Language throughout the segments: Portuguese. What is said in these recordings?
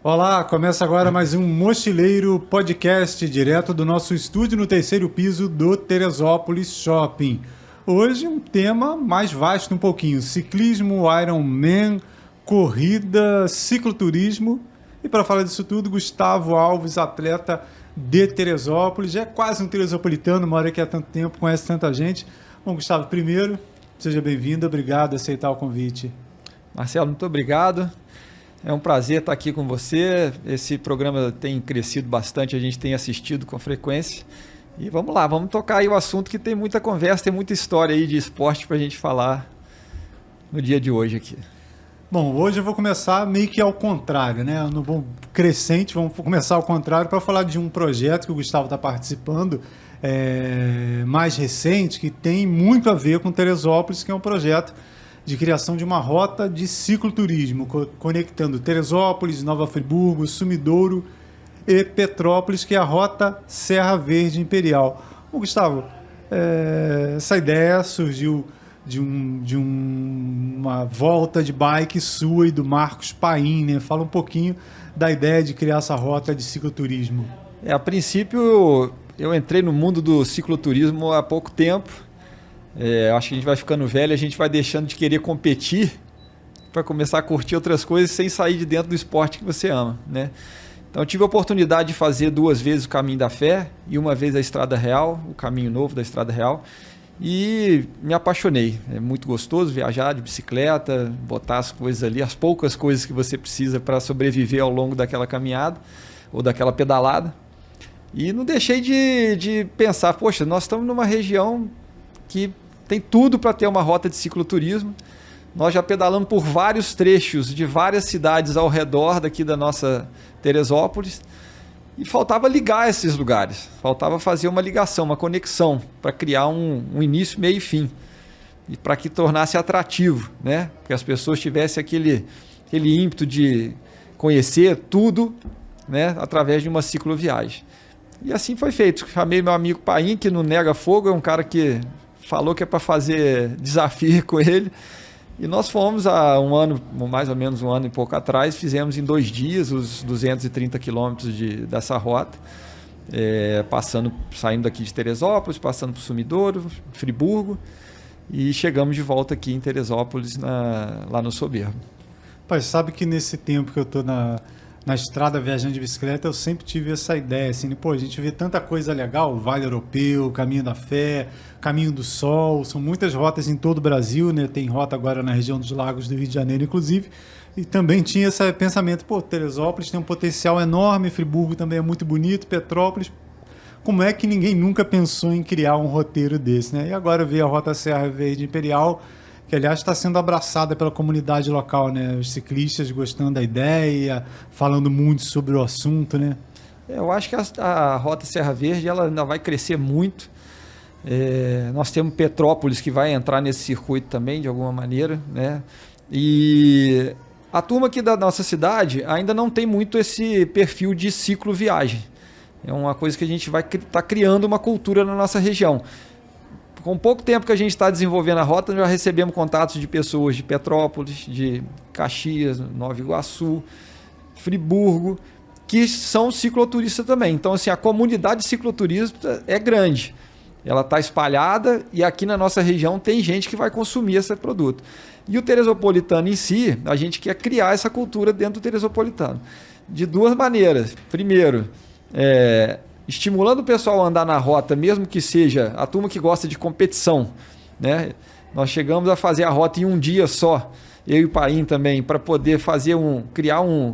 Olá, começa agora mais um Mochileiro Podcast, direto do nosso estúdio no terceiro piso do Teresópolis Shopping. Hoje um tema mais vasto um pouquinho, ciclismo, Ironman, corrida, cicloturismo. E para falar disso tudo, Gustavo Alves, atleta de Teresópolis, é quase um teresopolitano, mora aqui há tanto tempo, conhece tanta gente. Bom, Gustavo, primeiro, seja bem-vindo, obrigado por aceitar o convite. Marcelo, muito obrigado. É um prazer estar aqui com você. Esse programa tem crescido bastante, a gente tem assistido com frequência. E vamos lá, vamos tocar aí o assunto que tem muita conversa, tem muita história aí de esporte para a gente falar no dia de hoje aqui. Bom, hoje eu vou começar meio que ao contrário, né? No bom crescente, vamos começar ao contrário para falar de um projeto que o Gustavo está participando, mais recente, que tem muito a ver com Teresópolis, que é um projeto de criação de uma rota de cicloturismo, conectando Teresópolis, Nova Friburgo, Sumidouro e Petrópolis, que é a Rota Serra Verde Imperial. Bom, Gustavo, essa ideia surgiu de uma volta de bike sua e do Marcos Paim, né? Fala um pouquinho da ideia de criar essa rota de cicloturismo. A princípio, eu entrei no mundo do cicloturismo há pouco tempo. Acho que a gente vai ficando velho, a gente vai deixando de querer competir para começar a curtir outras coisas sem sair de dentro do esporte que você ama, né? Então eu tive a oportunidade de fazer 2 vezes o Caminho da Fé e uma vez a Estrada Real, o caminho novo da Estrada Real, e me apaixonei. É muito gostoso viajar de bicicleta, botar as coisas ali, as poucas coisas que você precisa para sobreviver ao longo daquela caminhada ou daquela pedalada. E não deixei de pensar, poxa, nós estamos numa região que tem tudo para ter uma rota de cicloturismo. Nós já pedalamos por vários trechos de várias cidades ao redor daqui da nossa Teresópolis e faltava ligar esses lugares, faltava fazer uma ligação, uma conexão para criar um início, meio e fim e para que tornasse atrativo, né? Que as pessoas tivessem aquele ímpeto de conhecer tudo, né? Através de uma cicloviagem. E assim foi feito. Chamei meu amigo Paim, que não nega fogo, é um cara que falou que é para fazer desafio com ele. E nós fomos há mais ou menos um ano e pouco atrás, fizemos em 2 dias os 230 quilômetros dessa rota, saindo daqui de Teresópolis, passando por Sumidouro, Friburgo, e chegamos de volta aqui em Teresópolis, lá no Soberbo. Pai, sabe que nesse tempo que eu estou na estrada viajando de bicicleta, eu sempre tive essa ideia, assim, pô, a gente vê tanta coisa legal, o Vale Europeu, Caminho da Fé, Caminho do Sol, são muitas rotas em todo o Brasil, né? Tem rota agora na região dos Lagos do Rio de Janeiro, inclusive, e também tinha esse pensamento, pô, Teresópolis tem um potencial enorme, Friburgo também é muito bonito, Petrópolis, como é que ninguém nunca pensou em criar um roteiro desse, né? E agora veio a Rota Serra Verde Imperial, que aliás está sendo abraçada pela comunidade local, né? Os ciclistas gostando da ideia, falando muito sobre o assunto, né? Eu acho que a Rota Serra Verde ela ainda vai crescer muito. Nós temos Petrópolis que vai entrar nesse circuito também, de alguma maneira, né? E a turma aqui da nossa cidade ainda não tem muito esse perfil de cicloviagem. É uma coisa que a gente vai estar criando uma cultura na nossa região. Com pouco tempo que a gente está desenvolvendo a rota, já recebemos contatos de pessoas de Petrópolis, de Caxias, Nova Iguaçu, Friburgo, que são cicloturistas também. Então, assim, a comunidade cicloturista é grande. Ela está espalhada e aqui na nossa região tem gente que vai consumir esse produto. E o teresopolitano em si, a gente quer criar essa cultura dentro do teresopolitano. De 2 maneiras. Primeiro, estimulando o pessoal a andar na rota, mesmo que seja a turma que gosta de competição, né? Nós chegamos a fazer a rota em um dia só, eu e o Paim também, para poder criar um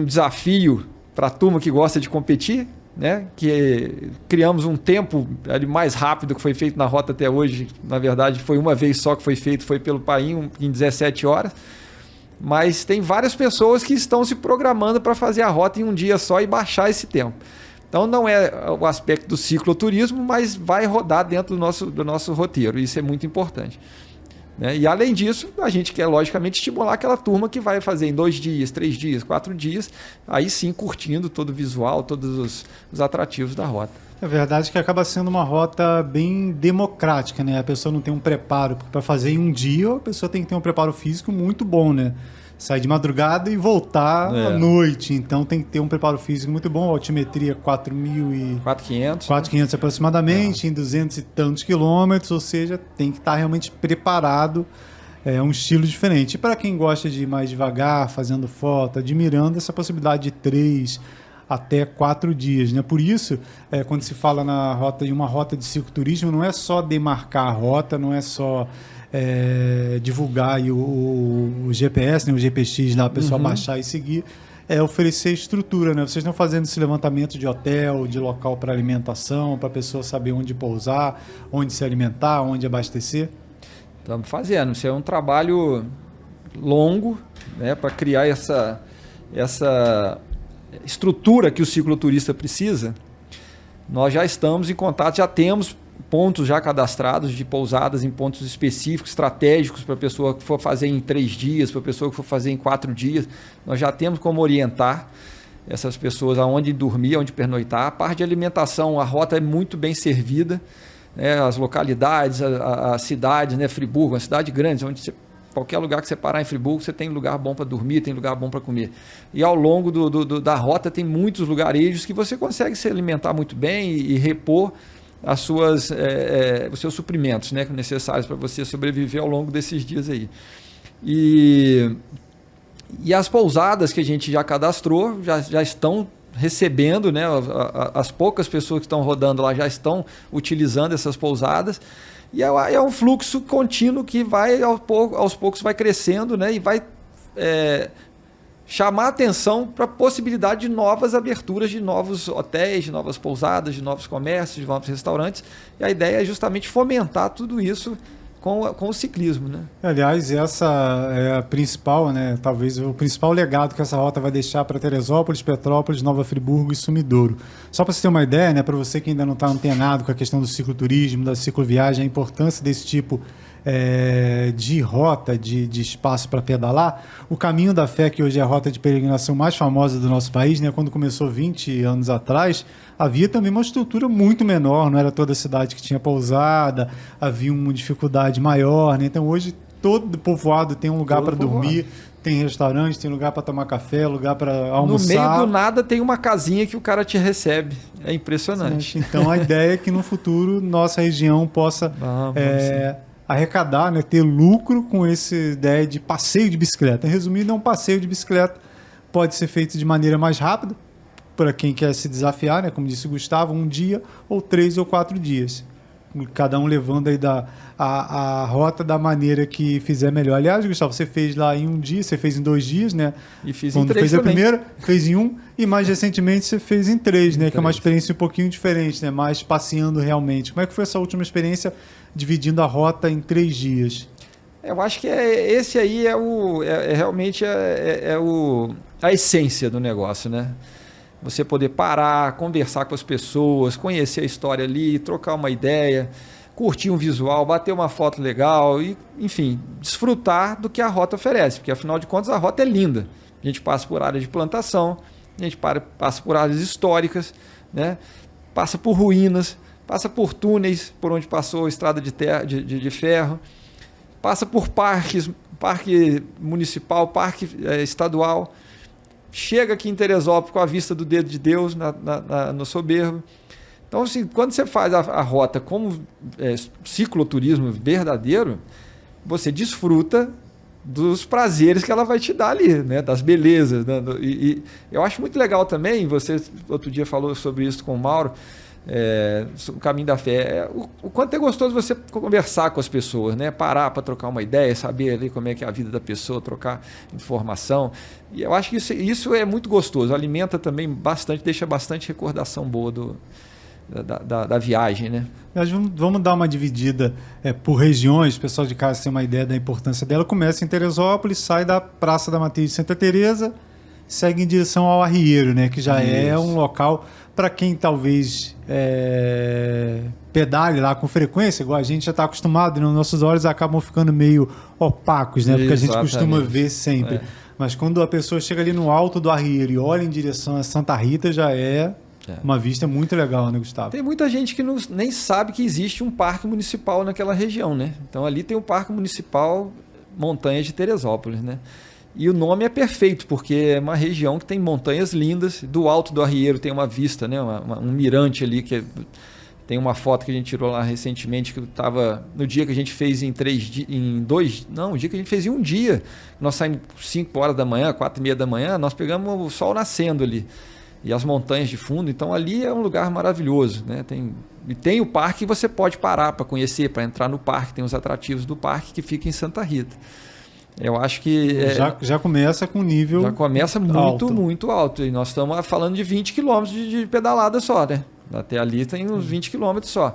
desafio para a turma que gosta de competir, né? Que criamos um tempo mais rápido que foi feito na rota até hoje. Na verdade, foi uma vez só que foi feito, foi pelo Paim em 17 horas. Mas tem várias pessoas que estão se programando para fazer a rota em um dia só e baixar esse tempo. Então não é o aspecto do cicloturismo, mas vai rodar dentro do nosso roteiro. Isso é muito importante, né? E além disso, a gente quer logicamente estimular aquela turma que vai fazer em 2 dias, 3 dias, 4 dias, aí sim curtindo todo o visual, todos os atrativos da rota. É verdade que acaba sendo uma rota bem democrática, né? A pessoa não tem um preparo para fazer em um dia, a pessoa tem que ter um preparo físico muito bom, né? sair de madrugada e voltar à noite. Então tem que ter um preparo físico muito bom. A altimetria 4.500 aproximadamente, em 200 e tantos quilômetros, ou seja, tem que estar realmente preparado. É um estilo diferente. E para quem gosta de ir mais devagar, fazendo foto, admirando essa possibilidade de 3 até 4 dias, né? Por isso, quando se fala em uma rota de cicloturismo, não é só demarcar a rota, não é só divulgar aí o GPS, né? O GPX lá, a pessoa baixar e seguir, é oferecer estrutura, né? Vocês estão fazendo esse levantamento de hotel, de local para alimentação, para a pessoa saber onde pousar, onde se alimentar, onde abastecer? Estamos fazendo. Isso é um trabalho longo, né? Para criar essa estrutura que o cicloturista precisa. Nós já estamos em contato, já temos pontos já cadastrados de pousadas em pontos específicos, estratégicos para a pessoa que for fazer em 3 dias, para a pessoa que for fazer em 4 dias. Nós já temos como orientar essas pessoas aonde dormir, aonde pernoitar. A parte de alimentação, a rota é muito bem servida, né? As localidades, as cidades, né? Friburgo, uma cidade grande, onde qualquer lugar que você parar em Friburgo, você tem lugar bom para dormir, tem lugar bom para comer. E ao longo da rota tem muitos lugarejos que você consegue se alimentar muito bem e repor os seus suprimentos, né, necessários para você sobreviver ao longo desses dias aí. E as pousadas que a gente já cadastrou já estão recebendo, né, as poucas pessoas que estão rodando lá já estão utilizando essas pousadas. E é um fluxo contínuo que vai aos poucos vai crescendo, né, e vai chamar atenção para a possibilidade de novas aberturas de novos hotéis, de novas pousadas, de novos comércios, de novos restaurantes. E a ideia é justamente fomentar tudo isso com o ciclismo, né? Aliás, essa é a principal, né? Talvez o principal legado que essa rota vai deixar para Teresópolis, Petrópolis, Nova Friburgo e Sumidouro. Só para você ter uma ideia, né? Para você que ainda não está antenado com a questão do cicloturismo, da cicloviagem, a importância desse tipo de rota, de espaço para pedalar, o Caminho da Fé, que hoje é a rota de peregrinação mais famosa do nosso país, né? Quando começou 20 anos atrás, havia também uma estrutura muito menor, não era toda a cidade que tinha pousada, havia uma dificuldade maior, né? Então hoje todo povoado tem um lugar para dormir, tem restaurante, tem lugar para tomar café, lugar para almoçar. No meio do nada tem uma casinha que o cara te recebe. É impressionante. Sim. Então a ideia é que no futuro nossa região possa arrecadar, né, ter lucro com essa ideia de passeio de bicicleta. Resumindo, é um passeio de bicicleta, pode ser feito de maneira mais rápida, para quem quer se desafiar, né, como disse o Gustavo, 1 dia ou 3 ou 4 dias. Cada um levando aí a rota da maneira que fizer melhor. Aliás, Gustavo, você fez lá em 1 dia, você fez em 2 dias, né? E fiz quando em 3 fez a também. primeira, fez em 1, e mais recentemente você fez em 3, né? Que é uma experiência um pouquinho diferente, né? Mais passeando realmente. Como é que foi essa última experiência dividindo a rota em 3 dias? Eu acho que esse aí realmente a essência do negócio, né? Você poder parar, conversar com as pessoas, conhecer a história ali, trocar uma ideia, curtir um visual, bater uma foto legal e, enfim, desfrutar do que a rota oferece, porque afinal de contas a rota é linda. A gente passa por áreas de plantação, a gente passa por áreas históricas, né? Passa por ruínas, passa por túneis por onde passou a estrada de ferro, passa por parque municipal, parque estadual, chega aqui em Teresópolis com a vista do Dedo de Deus no Soberbo. Então, assim, quando você faz a rota como cicloturismo verdadeiro, você desfruta dos prazeres que ela vai te dar ali, né? Das belezas. E eu acho muito legal também, você outro dia falou sobre isso com o Mauro, o Caminho da Fé, o quanto é gostoso você conversar com as pessoas, né? Parar para trocar uma ideia, saber ali como é que é a vida da pessoa, trocar informação. E eu acho que isso é muito gostoso, alimenta também bastante, deixa bastante recordação boa da viagem, né? Nós vamos dar uma dividida por regiões, o pessoal de casa tem uma ideia da importância dela. Começa em Teresópolis, sai da Praça da Matriz de Santa Teresa, segue em direção ao Arrieiro, né? Que já é um local para quem talvez pedale lá com frequência, igual a gente já está acostumado, né? Nossos olhos acabam ficando meio opacos, né? Porque a gente costuma ver sempre. Mas quando a pessoa chega ali no alto do Arrieiro e olha em direção a Santa Rita, já é uma vista muito legal, né, Gustavo? Tem muita gente que nem sabe que existe um parque municipal naquela região, né? Então ali tem o Parque Municipal Montanhas de Teresópolis, né? E o nome é perfeito, porque é uma região que tem montanhas lindas. Do alto do Arrieiro tem uma vista, né? Um mirante ali, tem uma foto que a gente tirou lá recentemente, que estava no dia que a gente fez o dia que a gente fez em um dia. Nós saímos 5 horas da manhã, 4:30 da manhã, nós pegamos o sol nascendo ali. E as montanhas de fundo, então ali é um lugar maravilhoso, né? Tem o parque que você pode parar para conhecer, para entrar no parque, tem os atrativos do parque que fica em Santa Rita. Eu acho que... Já começa com nível já começa muito, alto. muito alto. E nós estamos falando de 20 quilômetros de pedalada só, né? Até ali tem uns 20 quilômetros só.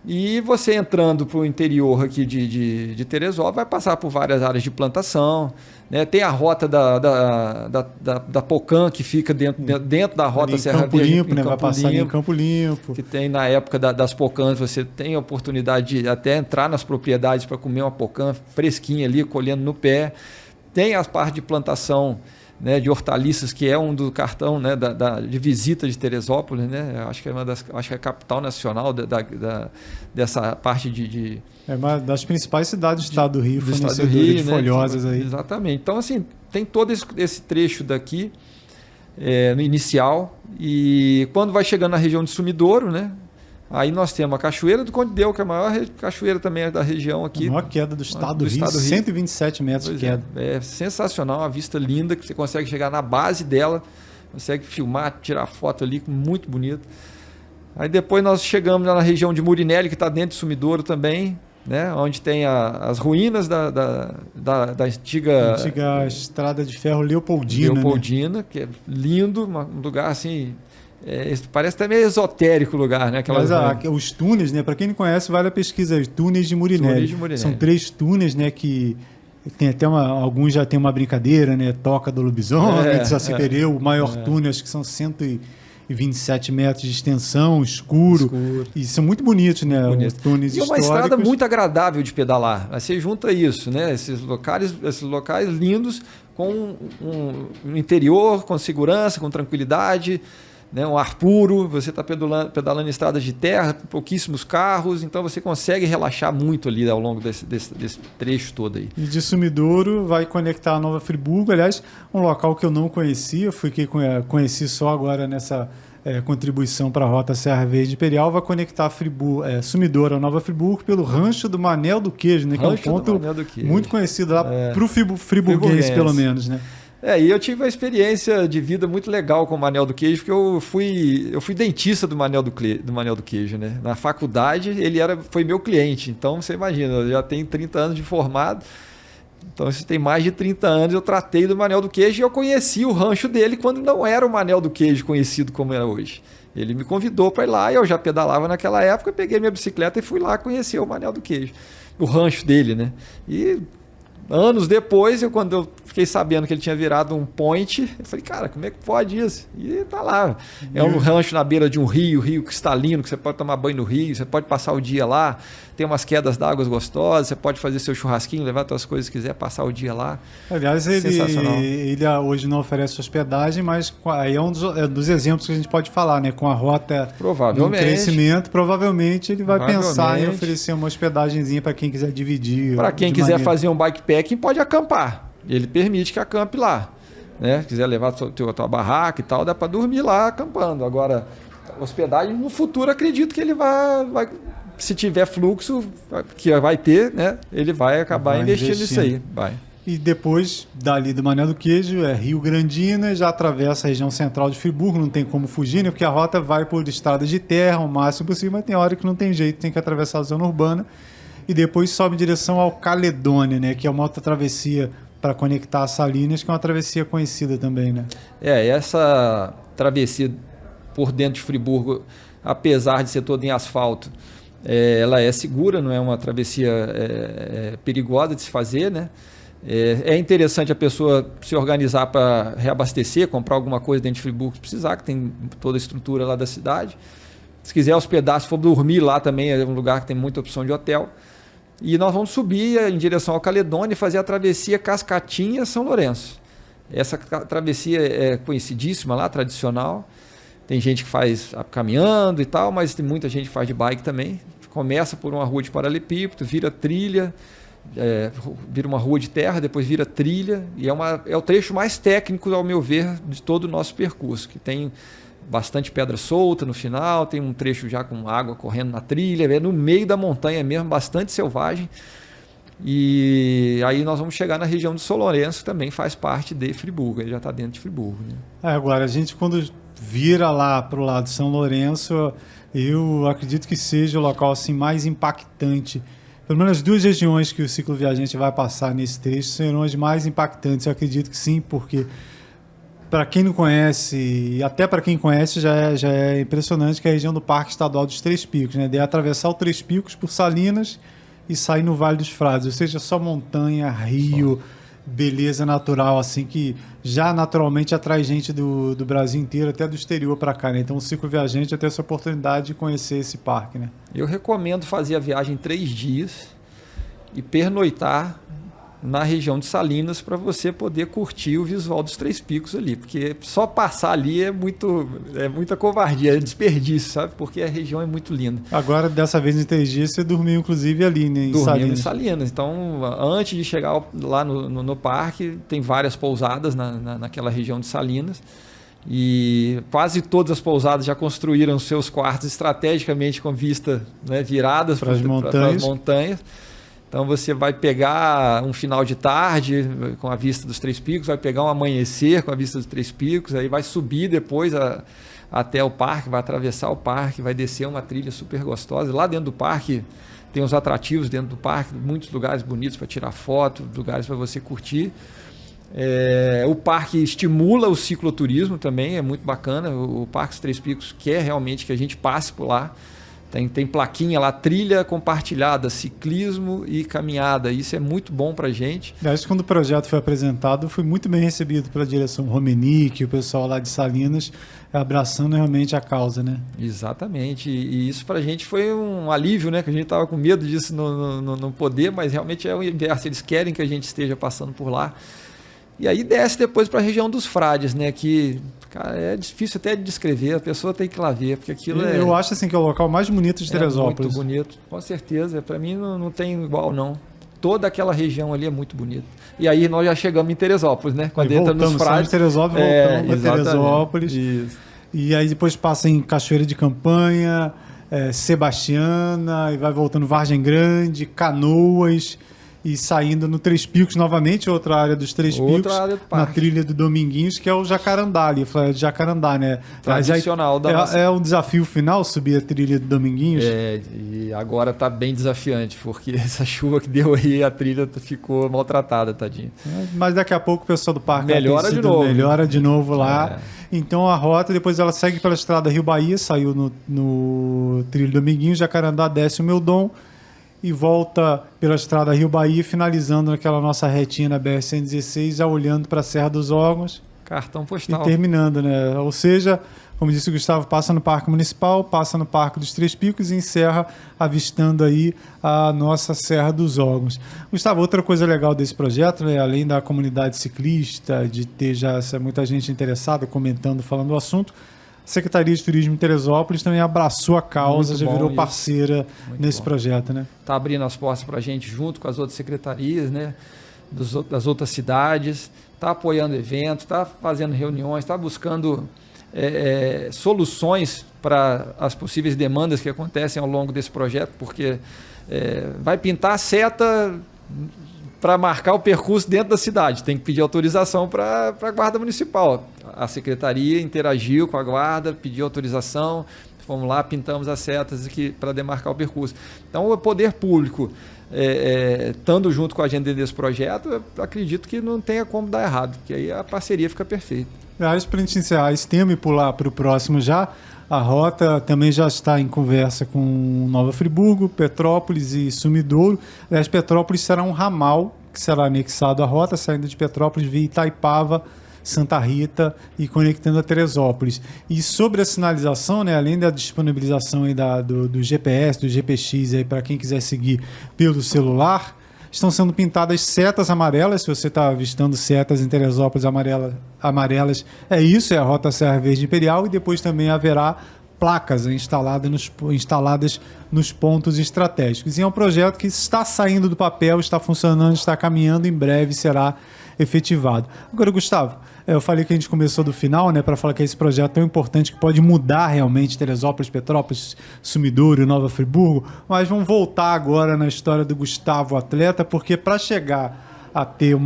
E você entrando para o interior aqui de Teresópolis, vai passar por várias áreas de plantação, né? Tem a rota da Pocan, que fica dentro da rota Serra Campo Verde. Limpo, né? Vai passar em Campo Limpo. Que tem na época das Pocãs, você tem a oportunidade de até entrar nas propriedades para comer uma Pocan fresquinha ali, colhendo no pé. Tem as partes de plantação, né, de hortaliças, que é um do cartão, né, de visita de Teresópolis, né? Acho que é acho que é a capital nacional dessa parte de É uma das principais cidades do estado do Rio, do estado do fornecedoras Rio, de né? folhosas aí. Exatamente. Então, assim, tem todo esse trecho daqui no inicial, e quando vai chegando na região de Sumidouro, né? Aí nós temos a Cachoeira do Conde Deu, que é a maior cachoeira também da região aqui. A maior queda do estado do Rio, 127 metros de queda. É sensacional, uma vista linda, que você consegue chegar na base dela, consegue filmar, tirar foto ali, muito bonito. Aí depois nós chegamos na região de Murinelli, que está dentro de Sumidouro também, né? Onde tem as ruínas da antiga estrada de ferro Leopoldina, né? Que é lindo, um lugar assim... parece até meio esotérico o lugar, né? Mas os túneis, né? Para quem não conhece, vale a pesquisa. Os túneis de Murinelli. São 3 túneis, né? Que tem até alguns já tem uma brincadeira, né? Toca do lobisomem, de Saci Pererê. O maior túnel, acho que são 127 metros de extensão, escuro. E são muito bonitos, né? Os túneis históricos. E uma estrada muito agradável de pedalar. Aí você junta isso, né? Esses locais lindos com um interior, com segurança, com tranquilidade, né, um ar puro, você está pedalando em estradas de terra, pouquíssimos carros, então você consegue relaxar muito ali ao longo desse trecho todo aí. E de Sumidouro vai conectar a Nova Friburgo, aliás, um local que eu não conhecia, conheci só agora nessa contribuição para a Rota Serra Verde Imperial, vai conectar Sumidouro a Nova Friburgo pelo Rancho do Manel do Queijo, né, que é um ponto muito conhecido lá para o friburguense, pelo menos, né? E eu tive uma experiência de vida muito legal com o Manel do Queijo, porque eu fui dentista do Manel do Queijo, né? Na faculdade ele foi meu cliente, então você imagina, eu já tenho 30 anos de formado, então isso tem mais de 30 anos, eu tratei do Manel do Queijo e eu conheci o rancho dele quando não era o Manel do Queijo conhecido como é hoje. Ele me convidou para ir lá, eu já pedalava naquela época, peguei minha bicicleta e fui lá conhecer o Manel do Queijo, o rancho dele, né? E anos depois, quando eu fiquei sabendo que ele tinha virado um point, eu falei, cara, como é que pode isso? E tá lá. É um rancho na beira de um rio cristalino, que você pode tomar banho no rio, você pode passar o dia lá, tem umas quedas d'água gostosas, você pode fazer seu churrasquinho, levar suas coisas se quiser, passar o dia lá. Aliás, ele hoje não oferece hospedagem, mas aí é um dos exemplos que a gente pode falar, né? Com a rota de crescimento, provavelmente ele vai pensar em oferecer uma hospedagenzinha para quem quiser dividir. Para quem quiser fazer um bikepacking, pode acampar. Ele permite que acampe lá, né? Quiser levar a tua barraca e tal, dá para dormir lá acampando. Agora, hospedagem no futuro, acredito que ele vai se tiver fluxo, que vai ter, né? Ele vai acabar investindo nisso aí. Vai. E depois, dali do Manel do Queijo, Rio Grandina, já atravessa a região central de Friburgo, não tem como fugir, né? Porque a rota vai por estradas de terra, o máximo possível, mas tem hora que não tem jeito, tem que atravessar a zona urbana. E depois sobe em direção ao Caledônia, né? Que é uma outra travessia para conectar a Salinas, que é uma travessia conhecida também, né? Essa travessia por dentro de Friburgo, apesar de ser toda em asfalto, ela é segura, não é uma travessia perigosa de se fazer, né? É interessante a pessoa se organizar para reabastecer, comprar alguma coisa dentro de Friburgo, se precisar, que tem toda a estrutura lá da cidade. Se quiser hospedar, se for dormir lá também, é um lugar que tem muita opção de hotel. E nós vamos subir em direção ao Caledônia e fazer a travessia Cascatinha-São Lourenço. Essa travessia é conhecidíssima lá, tradicional. Tem gente que faz caminhando e tal, mas tem muita gente que faz de bike também. Começa por uma rua de paralelepípedo, vira trilha vira uma rua de terra, depois vira trilha, e é o trecho mais técnico, ao meu ver, de todo o nosso percurso, que tem bastante pedra solta no final, tem um trecho já com água correndo na trilha, é no meio da montanha mesmo, bastante selvagem. E aí nós vamos chegar na região de São Lourenço, que também faz parte de Friburgo, ele já está dentro de Friburgo. Né? Agora, a gente quando vira lá para o lado de São Lourenço, eu acredito que seja o local assim, mais impactante. Pelo menos as duas regiões que o cicloviajante vai passar nesse trecho serão as mais impactantes, eu acredito que sim, porque para quem não conhece, e até para quem conhece, já é impressionante que é a região do Parque Estadual dos Três Picos, né? De atravessar o Três Picos por Salinas e sair no Vale dos Frades, ou seja, só montanha, rio, beleza natural, assim, que já naturalmente atrai gente do Brasil inteiro, até do exterior para cá, né? Então o cicloviajante vai ter essa oportunidade de conhecer esse parque, né? Eu recomendo fazer a viagem 3 dias e pernoitar na região de Salinas para você poder curtir o visual dos Três Picos ali, porque só passar ali é muita covardia, é desperdício, sabe? Porque a região é muito linda. Agora, dessa vez em 3 dias, você dormiu inclusive ali, né, em Salinas. Em Salinas. Então, antes de chegar lá no parque, tem várias pousadas naquela região de Salinas. E quase todas as pousadas já construíram seus quartos estrategicamente com vista, né, viradas para as montanhas. Então você vai pegar um final de tarde com a vista dos Três Picos, vai pegar um amanhecer com a vista dos Três Picos, aí vai subir depois até o parque, vai atravessar o parque, vai descer uma trilha super gostosa. Lá dentro do parque tem os atrativos dentro do parque, muitos lugares bonitos para tirar foto, lugares para você curtir. O parque estimula o cicloturismo também, é muito bacana. O Parque dos Três Picos quer realmente que a gente passe por lá. Tem plaquinha lá, trilha compartilhada, ciclismo e caminhada. Isso é muito bom para a gente. Acho que quando o projeto foi apresentado, foi muito bem recebido pela direção Romenick, o pessoal lá de Salinas, abraçando realmente a causa, né? Exatamente. E isso para a gente foi um alívio, né? Que a gente estava com medo disso não poder, mas realmente é o inverso. Eles querem que a gente esteja passando por lá. E aí desce depois para a região dos Frades, né? Que, cara, é difícil até de descrever, a pessoa tem que ir lá ver, porque aquilo Eu acho assim que é o local mais bonito de Teresópolis. Muito bonito, com certeza. Para mim não tem igual, não. Toda aquela região ali é muito bonita. E aí nós já chegamos em Teresópolis, né? Quando entra nos Frades. De Teresópolis, voltamos para Teresópolis. Isso. E aí depois passa em Cachoeira de Campanha, Sebastiana, e vai voltando Vargem Grande, Canoas, e saindo no Três Picos novamente, outra área dos Três Picos, na trilha do Dominguinhos, que é o Jacarandá ali, de Jacarandá, né? Tradicional da nossa... É um desafio final subir a trilha do Dominguinhos? E agora tá bem desafiante, porque essa chuva que deu aí, a trilha ficou maltratada, tadinho. Mas daqui a pouco o pessoal do parque melhora de novo lá. Então a rota, depois ela segue pela estrada Rio Bahia, saiu no trilho do Dominguinhos, Jacarandá, desce o Meudon, e volta pela estrada Rio Bahia, finalizando naquela nossa retinha na BR-116, já olhando para a Serra dos Órgãos. Cartão postal. E terminando, né? Ou seja, como disse o Gustavo, passa no Parque Municipal, passa no Parque dos Três Picos e encerra avistando aí a nossa Serra dos Órgãos. Gustavo, outra coisa legal desse projeto, né, além da comunidade ciclista, de ter já muita gente interessada, comentando, falando do assunto, a Secretaria de Turismo de Teresópolis também abraçou a causa, já virou parceira nesse projeto, né? Está abrindo as portas para a gente junto com as outras secretarias, né? Das outras cidades, está apoiando eventos, está fazendo reuniões, está buscando soluções para as possíveis demandas que acontecem ao longo desse projeto, porque vai pintar a seta para marcar o percurso dentro da cidade. Tem que pedir autorização para a Guarda Municipal. A Secretaria interagiu com a Guarda, pediu autorização, fomos lá, pintamos as setas para demarcar o percurso. Então, o poder público, estando junto com a gente desse projeto, eu acredito que não tenha como dar errado, porque aí a parceria fica perfeita. Aliás, para a gente encerrar esse tema e pular para o próximo já, a rota também já está em conversa com Nova Friburgo, Petrópolis e Sumidouro. Aliás, Petrópolis será um ramal que será anexado à rota, saindo de Petrópolis via Itaipava, Santa Rita e conectando a Teresópolis. E sobre a sinalização, né, além da disponibilização aí do GPS, do GPX para quem quiser seguir pelo celular, estão sendo pintadas setas amarelas. Se você está avistando setas em Teresópolis amarelas, é a Rota Serra Verde Imperial, e depois também haverá placas instaladas nos pontos estratégicos. E é um projeto que está saindo do papel, está funcionando, está caminhando, em breve será efetivado. Agora, Gustavo, eu falei que a gente começou do final, né, para falar que esse projeto é tão importante que pode mudar realmente Teresópolis, Petrópolis, Sumidouro, Nova Friburgo, mas vamos voltar agora na história do Gustavo atleta, porque para chegar a ter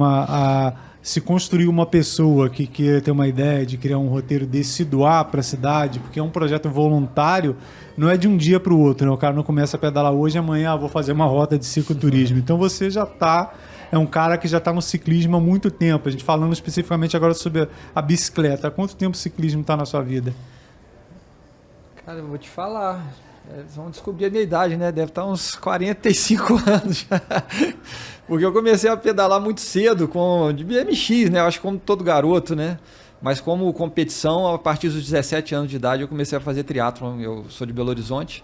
se construir uma pessoa que queira ter uma ideia de criar um roteiro desse, se doar para a cidade, porque é um projeto voluntário, não é de um dia para o outro, né? O cara não começa a pedalar hoje e amanhã vou fazer uma rota de cicloturismo. Então você é um cara que já está no ciclismo há muito tempo. A gente falando especificamente agora sobre a bicicleta. Há quanto tempo o ciclismo está na sua vida? Cara, eu vou te falar. Eles vão descobrir a minha idade, né? Deve estar uns 45 anos já. Porque eu comecei a pedalar muito cedo de BMX, né? Eu acho que como todo garoto, né? Mas como competição, a partir dos 17 anos de idade, eu comecei a fazer triatlon. Eu sou de Belo Horizonte.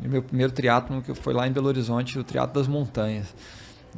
E meu primeiro triatlon que foi lá em Belo Horizonte, o Triatlo das Montanhas.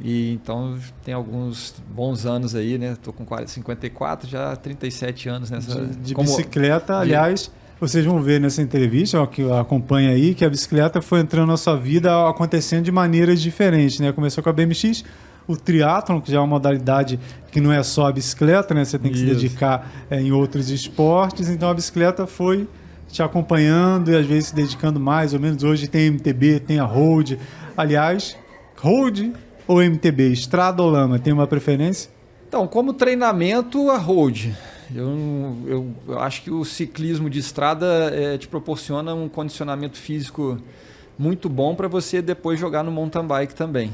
E então tem alguns bons anos aí, né? Estou com 54, já 37 anos nessa... De bicicleta, aliás... Vocês vão ver nessa entrevista, que acompanha aí, que a bicicleta foi entrando na sua vida acontecendo de maneiras diferentes, né? Começou com a BMX, o triatlon, que já é uma modalidade que não é só a bicicleta, né? Você tem que se dedicar em outros esportes. Então a bicicleta foi te acompanhando e às vezes se dedicando mais ou menos. Hoje tem MTB, tem a road. Aliás, road ou MTB, estrada ou lama, tem uma preferência? Então, como treinamento, a road. Eu acho que o ciclismo de estrada te proporciona um condicionamento físico muito bom para você depois jogar no mountain bike também.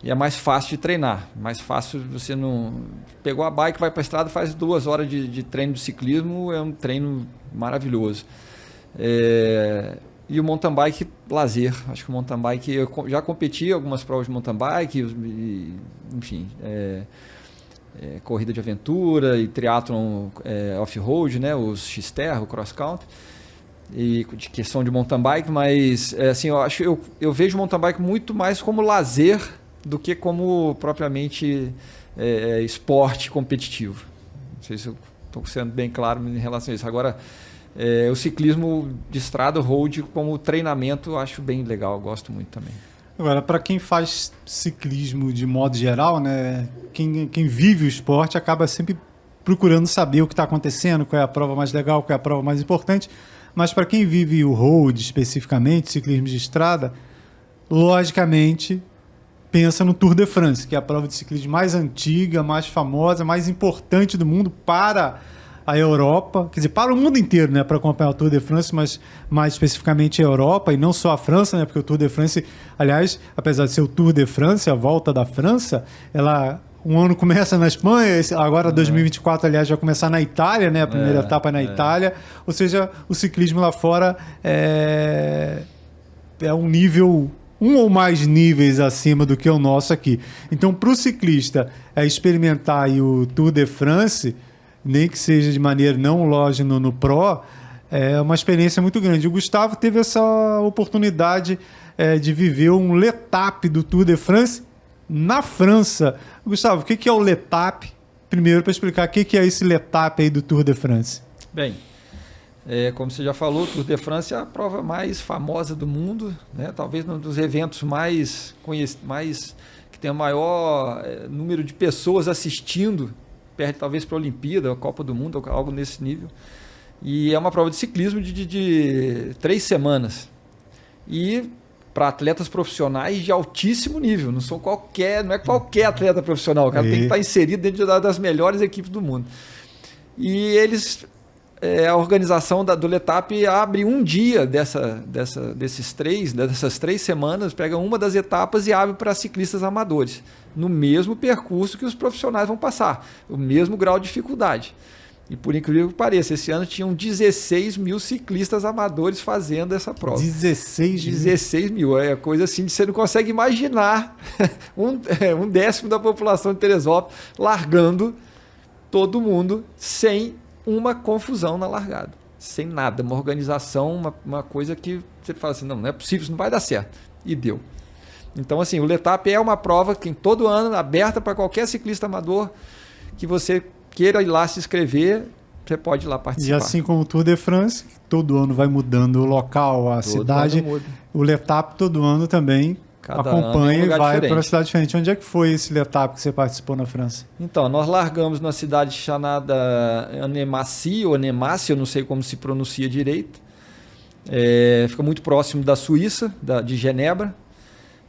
E é mais fácil de treinar. Mais fácil, você não... Pegou a bike, vai para a estrada, faz 2 horas de treino de ciclismo, é um treino maravilhoso. E o mountain bike, lazer. Acho que o mountain bike... Eu já competi algumas provas de mountain bike, enfim... corrida de aventura e triatlon off-road, né? Os X-Terra, o cross-country, e de questão de mountain bike, mas assim, eu vejo o mountain bike muito mais como lazer do que como propriamente esporte competitivo. Não sei se eu estou sendo bem claro em relação a isso. Agora, o ciclismo de estrada, road, como treinamento, eu acho bem legal, eu gosto muito também. Agora, para quem faz ciclismo de modo geral, né, quem vive o esporte acaba sempre procurando saber o que está acontecendo, qual é a prova mais legal, qual é a prova mais importante. Mas para quem vive o road especificamente, ciclismo de estrada, logicamente pensa no Tour de France, que é a prova de ciclismo mais antiga, mais famosa, mais importante do mundo para a Europa, quer dizer, para o mundo inteiro, né, para acompanhar o Tour de France, mas mais especificamente a Europa e não só a França, né, porque o Tour de France, aliás, apesar de ser o Tour de France, a volta da França, um ano começa na Espanha, agora 2024, aliás, vai começar na Itália, né, a primeira etapa na Itália, ou seja, o ciclismo lá fora é um nível, um ou mais níveis acima do que o nosso aqui. Então, para o ciclista experimentar aí o Tour de France, nem que seja de maneira não longe no Pro, é uma experiência muito grande. O Gustavo teve essa oportunidade de viver um L'Etape do Tour de France na França. Gustavo, o que é o L'Etape? Primeiro, para explicar o que é esse L'Etape aí do Tour de France. Bem, como você já falou, o Tour de France é a prova mais famosa do mundo, né? Talvez um dos eventos mais que tem o maior número de pessoas assistindo, perde talvez para a Olimpíada, a Copa do Mundo, algo nesse nível. E é uma prova de ciclismo de 3 semanas. E para atletas profissionais de altíssimo nível. Não é qualquer atleta profissional. O cara tem que estar inserido dentro das melhores equipes do mundo. E a organização do L'Etape abre um dia dessas 3 semanas, pega uma das etapas e abre para ciclistas amadores, no mesmo percurso que os profissionais vão passar, o mesmo grau de dificuldade. E por incrível que pareça, esse ano tinham 16 mil ciclistas amadores fazendo essa prova. 16 mil. É coisa assim de você não consegue imaginar um décimo da população de Teresópolis largando todo mundo sem uma confusão na largada. Sem nada. Uma organização, uma coisa que você fala assim, não é possível, isso não vai dar certo. E deu. Então, assim, o L'Etape é uma prova que todo ano aberta para qualquer ciclista amador que você queira ir lá se inscrever você pode ir lá participar. E assim como o Tour de France, todo ano vai mudando o local, a cidade, o L'Etape todo ano também acompanha e vai para uma cidade diferente. Onde é que foi esse L'Etape que você participou na França? Então, nós largamos numa cidade chamada Annemasse, ou Annemasse, eu não sei como se pronuncia direito. Fica muito próximo da Suíça, de Genebra.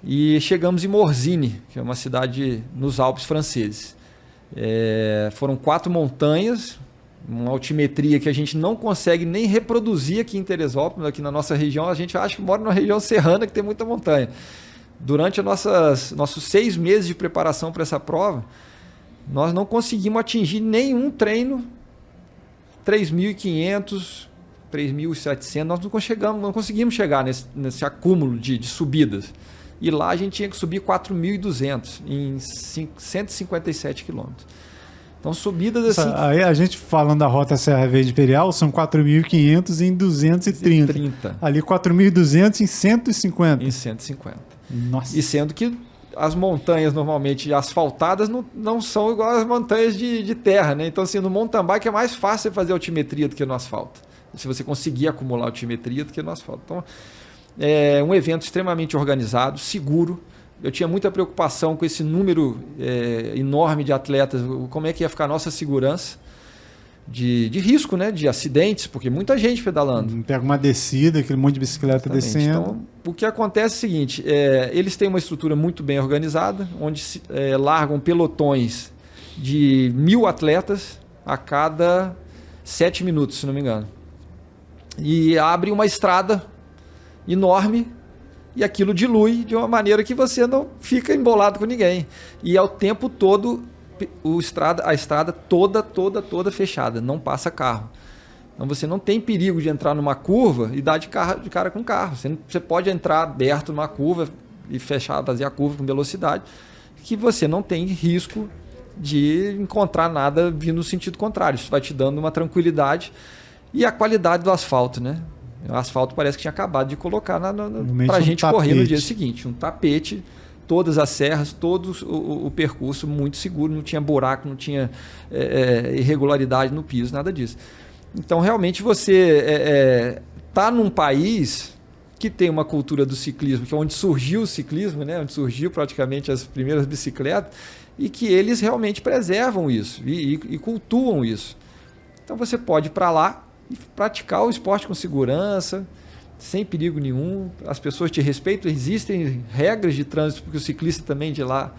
E chegamos em Morzine, que é uma cidade nos Alpes franceses. Foram 4 montanhas, uma altimetria que a gente não consegue nem reproduzir aqui em Teresópolis, aqui na nossa região. A gente acha que mora numa região serrana que tem muita montanha. Durante nossos 6 meses de preparação para essa prova, nós não conseguimos atingir nenhum treino 3.500, 3.700. Nós não conseguimos chegar nesse acúmulo de subidas. E lá a gente tinha que subir 4.200 em 157 quilômetros. Então, subidas assim... Aí a gente falando da Rota Serra Verde Imperial, são 4.500 em 230. Ali 4.200 em 150. Em 150. Nossa. E sendo que as montanhas normalmente asfaltadas não são igual às montanhas de terra, né? Então, assim, no mountain bike é mais fácil fazer altimetria do que no asfalto. Se você conseguir acumular altimetria do que no asfalto. Então, é um evento extremamente organizado, seguro. Eu tinha muita preocupação com esse número enorme de atletas, como é que ia ficar a nossa segurança de risco, né? De acidentes, porque muita gente pedalando. Pega uma descida, aquele monte de bicicleta descendo. Então, o que acontece é o seguinte, eles têm uma estrutura muito bem organizada, onde largam pelotões de 1.000 atletas a cada 7 minutos, se não me engano. E abre uma estrada enorme e aquilo dilui de uma maneira que você não fica embolado com ninguém. E é o tempo todo a estrada toda fechada, não passa carro. Então você não tem perigo de entrar numa curva e dar de cara com carro. Você pode entrar aberto numa curva e fazer a curva com velocidade, que você não tem risco de encontrar nada vindo no sentido contrário. Isso vai te dando uma tranquilidade e a qualidade do asfalto, né? O asfalto parece que tinha acabado de colocar para a gente correr no dia seguinte. Um tapete, todas as serras, todo o percurso muito seguro, não tinha buraco, não tinha irregularidade no piso, nada disso. Então, realmente, você está num país que tem uma cultura do ciclismo, que é onde surgiu o ciclismo, né? Onde surgiu praticamente as primeiras bicicletas, e que eles realmente preservam isso e cultuam isso. Então, você pode ir para lá e praticar o esporte com segurança, sem perigo nenhum. As pessoas te respeitam, existem regras de trânsito, porque o ciclista também de lá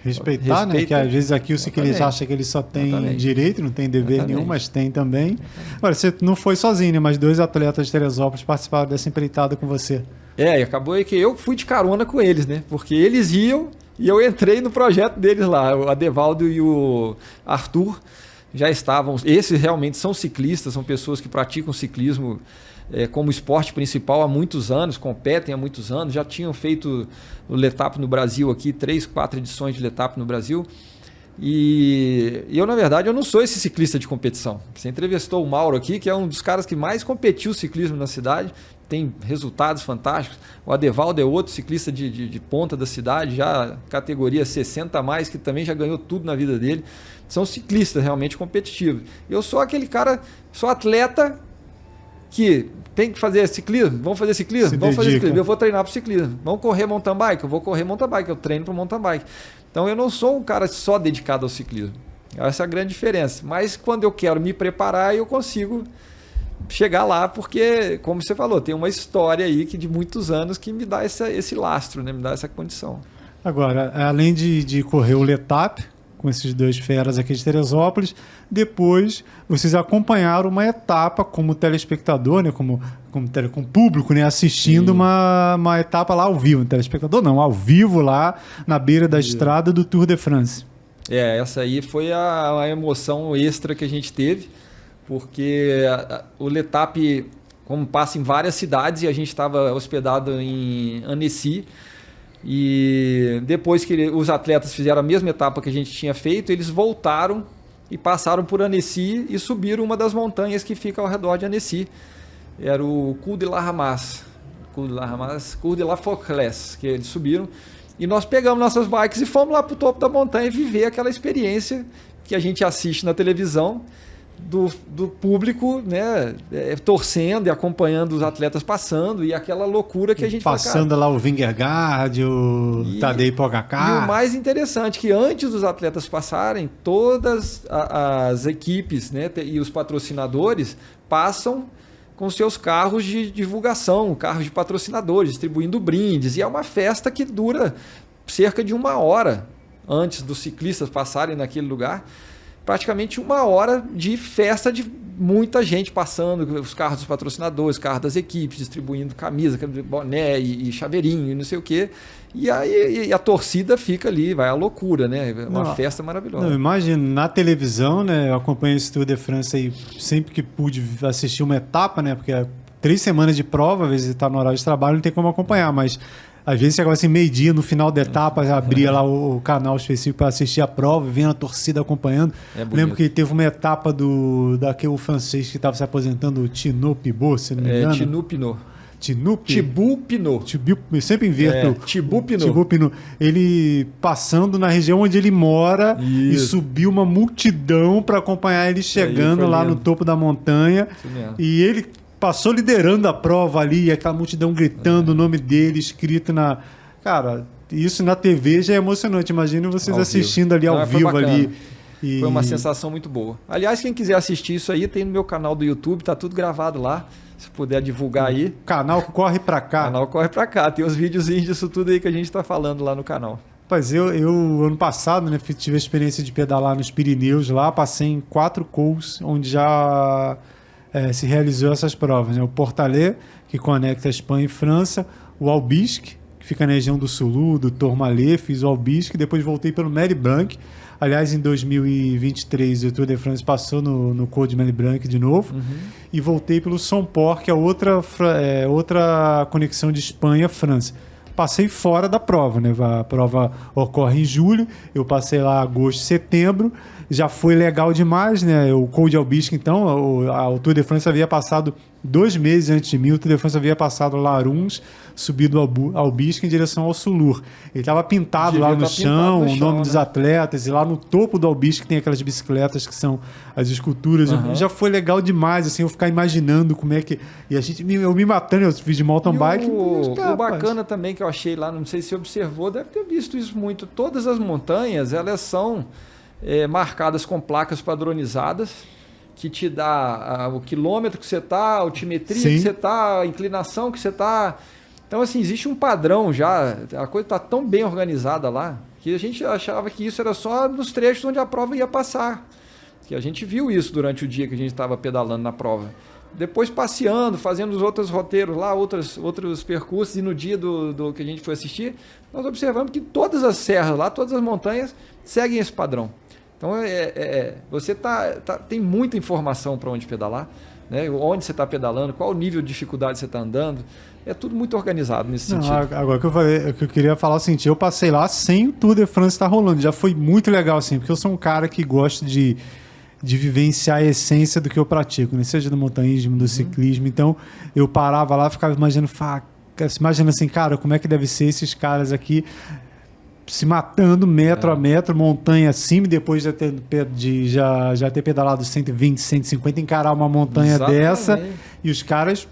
respeitar, né? Que às vezes aqui o ciclista acha que ele só tem direito, não tem dever nenhum, mas tem também. Agora, você não foi sozinho, né? Mas 2 atletas de Teresópolis participaram dessa empreitada com você. E acabou que eu fui de carona com eles, né? Porque eles iam e eu entrei no projeto deles lá. O Adevaldo e o Arthur já estavam. Esses realmente são ciclistas, são pessoas que praticam ciclismo como esporte principal há muitos anos, competem há muitos anos, já tinham feito o L'Etape no Brasil aqui, 3, 4 edições de L'Etape no Brasil. E eu, na verdade, eu não sou esse ciclista de competição. Você entrevistou o Mauro aqui, que é um dos caras que mais competiu ciclismo na cidade, tem resultados fantásticos. O Adevaldo é outro ciclista de ponta da cidade, já categoria 60 a mais, que também já ganhou tudo na vida dele. São ciclistas realmente competitivos. Eu sou aquele cara, sou atleta que tem que fazer ciclismo, vamos fazer ciclismo? Vamos fazer ciclismo, eu vou treinar para o ciclismo. Vamos correr mountain bike? Eu vou correr mountain bike, eu treino para mountain bike. Então eu não sou um cara só dedicado ao ciclismo. Essa é a grande diferença. Mas quando eu quero me preparar, eu consigo chegar lá, porque, como você falou, tem uma história aí que de muitos anos que me dá esse lastro, né? Me dá essa condição. Agora, além de correr o L'Etape, com esses 2 feras aqui de Teresópolis, depois vocês acompanharam uma etapa como telespectador, né, como público, né, assistindo uma etapa lá ao vivo. Telespectador não, ao vivo lá na beira da estrada do Tour de France. Essa aí foi a emoção extra que a gente teve, porque o L'Etape, como passa em várias cidades, e a gente estava hospedado em Annecy. E depois que os atletas fizeram a mesma etapa que a gente tinha feito, eles voltaram e passaram por Annecy e subiram uma das montanhas que fica ao redor de Annecy. Era o Col de la Ramasse, Col de la Foclès, que eles subiram. E nós pegamos nossas bikes e fomos lá para o topo da montanha viver aquela experiência que a gente assiste na televisão, do público, né, torcendo e acompanhando os atletas passando, e aquela loucura que a gente passando lá o Vingegaard, o Tadej Pogacar. E o mais interessante, que antes dos atletas passarem, todas as equipes, né, e os patrocinadores passam com seus carros de divulgação, carros de patrocinadores, distribuindo brindes, e é uma festa que dura cerca de 1 hora antes dos ciclistas passarem naquele lugar. Praticamente 1 hora de festa de muita gente passando, os carros dos patrocinadores, carros das equipes, distribuindo camisa, boné e chaveirinho e não sei o quê. E aí a torcida fica ali, vai à loucura, né? Uma festa maravilhosa. Não, imagina, na televisão, né? Eu acompanho esse Tour de France aí sempre que pude assistir uma etapa, né? Porque 3 semanas de prova, às vezes está no horário de trabalho, não tem como acompanhar, mas às vezes chegava assim, meio-dia, no final da etapa, abria lá o canal específico para assistir a prova, vendo a torcida acompanhando. Lembro que teve uma etapa daquele francês que estava se aposentando, o Thibaut Pinot, se não me engano. Thibaut Pinot. Eu sempre inverto. Thibaut Pinot. Ele passando na região onde ele mora e subiu uma multidão para acompanhar ele chegando lá no topo da montanha. E ele passou liderando a prova ali, e aquela multidão gritando o nome dele escrito na... Cara, isso na TV já é emocionante. Imagina vocês assistindo ali ao vivo ali. Foi uma sensação muito boa. Aliás, quem quiser assistir isso aí, tem no meu canal do YouTube, tá tudo gravado lá. Se puder divulgar aí. O canal Corre Pra Cá. O canal Corre Pra Cá. Tem os videozinhos disso tudo aí que a gente tá falando lá no canal. Pois eu ano passado, né, tive a experiência de pedalar nos Pirineus lá, passei em 4 cols, onde já se realizou essas provas, né? O Portalet, que conecta a Espanha e França, o Albisque, que fica na região do Sulú, do Tourmalet, fiz o Albisque, depois voltei pelo Mary Blanc. Aliás, em 2023, o Tour de France passou no Col de Mary Blanc de novo, e voltei pelo Somport, que é outra conexão de Espanha-França. Passei fora da prova, né? A prova ocorre em julho, eu passei lá agosto, setembro, já foi legal demais, né? O Col de Albisque, então, o Tour de France havia passado 2 meses antes de mim, o Tour de France havia passado Laruns, subido Albisque em direção ao Sulur. Ele estava pintado lá no chão, o nome dos atletas, e lá no topo do Albisque tem aquelas bicicletas que são as esculturas. Já foi legal demais, assim, eu ficar imaginando como é que... E eu me matando, eu fiz de mountain bike. O bacana também que eu achei lá, não sei se você observou, deve ter visto isso muito, todas as montanhas, elas são marcadas com placas padronizadas, que te dá o quilômetro que você está, a altimetria que você está, a inclinação que você está. Então, assim, existe um padrão já, a coisa está tão bem organizada lá, que a gente achava que isso era só nos trechos onde a prova ia passar. Que a gente viu isso durante o dia que a gente estava pedalando na prova. Depois passeando, fazendo os outros roteiros lá, outros percursos, e no dia do que a gente foi assistir, nós observamos que todas as serras lá, todas as montanhas seguem esse padrão. Então, você tem muita informação para onde pedalar, né? Onde você está pedalando, qual o nível de dificuldade você está andando. É tudo muito organizado nesse sentido. Agora que eu queria falar assim, eu passei lá sem o Tour de France estar rolando. Já foi muito legal, assim, porque eu sou um cara que gosta de vivenciar a essência do que eu pratico, né? Seja do montanhismo, do ciclismo. Então, eu parava lá e ficava imaginando assim, cara, como é que deve ser esses caras aqui se matando metro a metro, montanha acima, e depois já ter pedalado 120, 150, encarar uma montanha dessa, e os caras...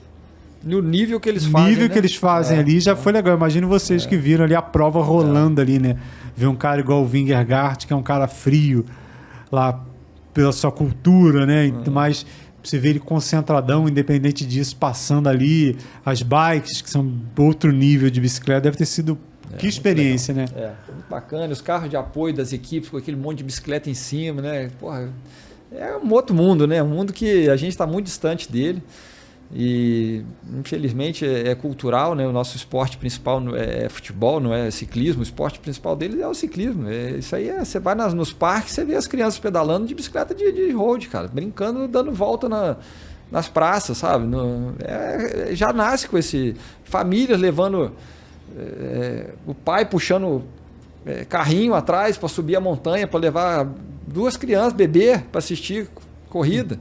No nível que eles fazem, que eles fazem ali, já foi legal. Imagino vocês que viram ali a prova rolando ali, né? Ver um cara igual o Vingegaard, que é um cara frio, lá pela sua cultura, né? Mas você vê ele concentradão, independente disso, passando ali, as bikes, que são outro nível de bicicleta, deve ter sido... Que experiência, né? Muito bacana. Os carros de apoio das equipes com aquele monte de bicicleta em cima, né? Porra, é um outro mundo, né? Um mundo que a gente está muito distante dele. E, infelizmente, é cultural, né? O nosso esporte principal é futebol, não é ciclismo. O esporte principal dele é o ciclismo. Isso aí você vai nos parques, você vê as crianças pedalando de bicicleta de road, cara. Brincando, dando volta nas praças, sabe? Já nasce com famílias levando... o pai puxando carrinho atrás para subir a montanha, para levar 2 crianças, bebê, para assistir corrida.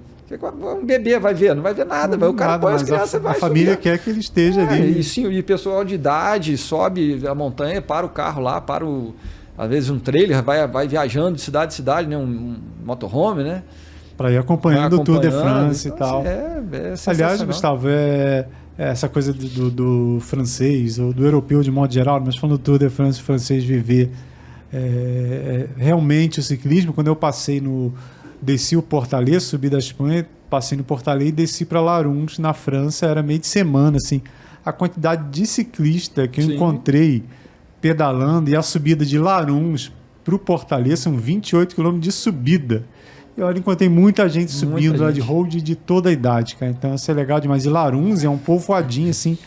Um bebê vai ver, não vai ver nada, o cara põe as crianças e vai. A família quer que ele esteja ali. E pessoal de idade sobe a montanha, para o carro lá, às vezes um trailer, vai viajando de cidade em cidade, né? Um motorhome, né? Para ir acompanhando o Tour de France então, e tal. Assim, é Aliás, Gustavo, essa coisa do francês, ou do europeu de modo geral, mas falando do Tour de France, o francês viver realmente o ciclismo. Quando eu desci o Portalet, subi da Espanha, passei no Portalet e desci para Larungs, na França, era meio de semana, assim. A quantidade de ciclista que eu encontrei pedalando, e a subida de Larungs para o Portalet são 28 km de subida. E olha, encontrei muita gente subindo lá de road de toda a idade, cara. Então isso é legal demais. E Larungs é um povoadinho, assim,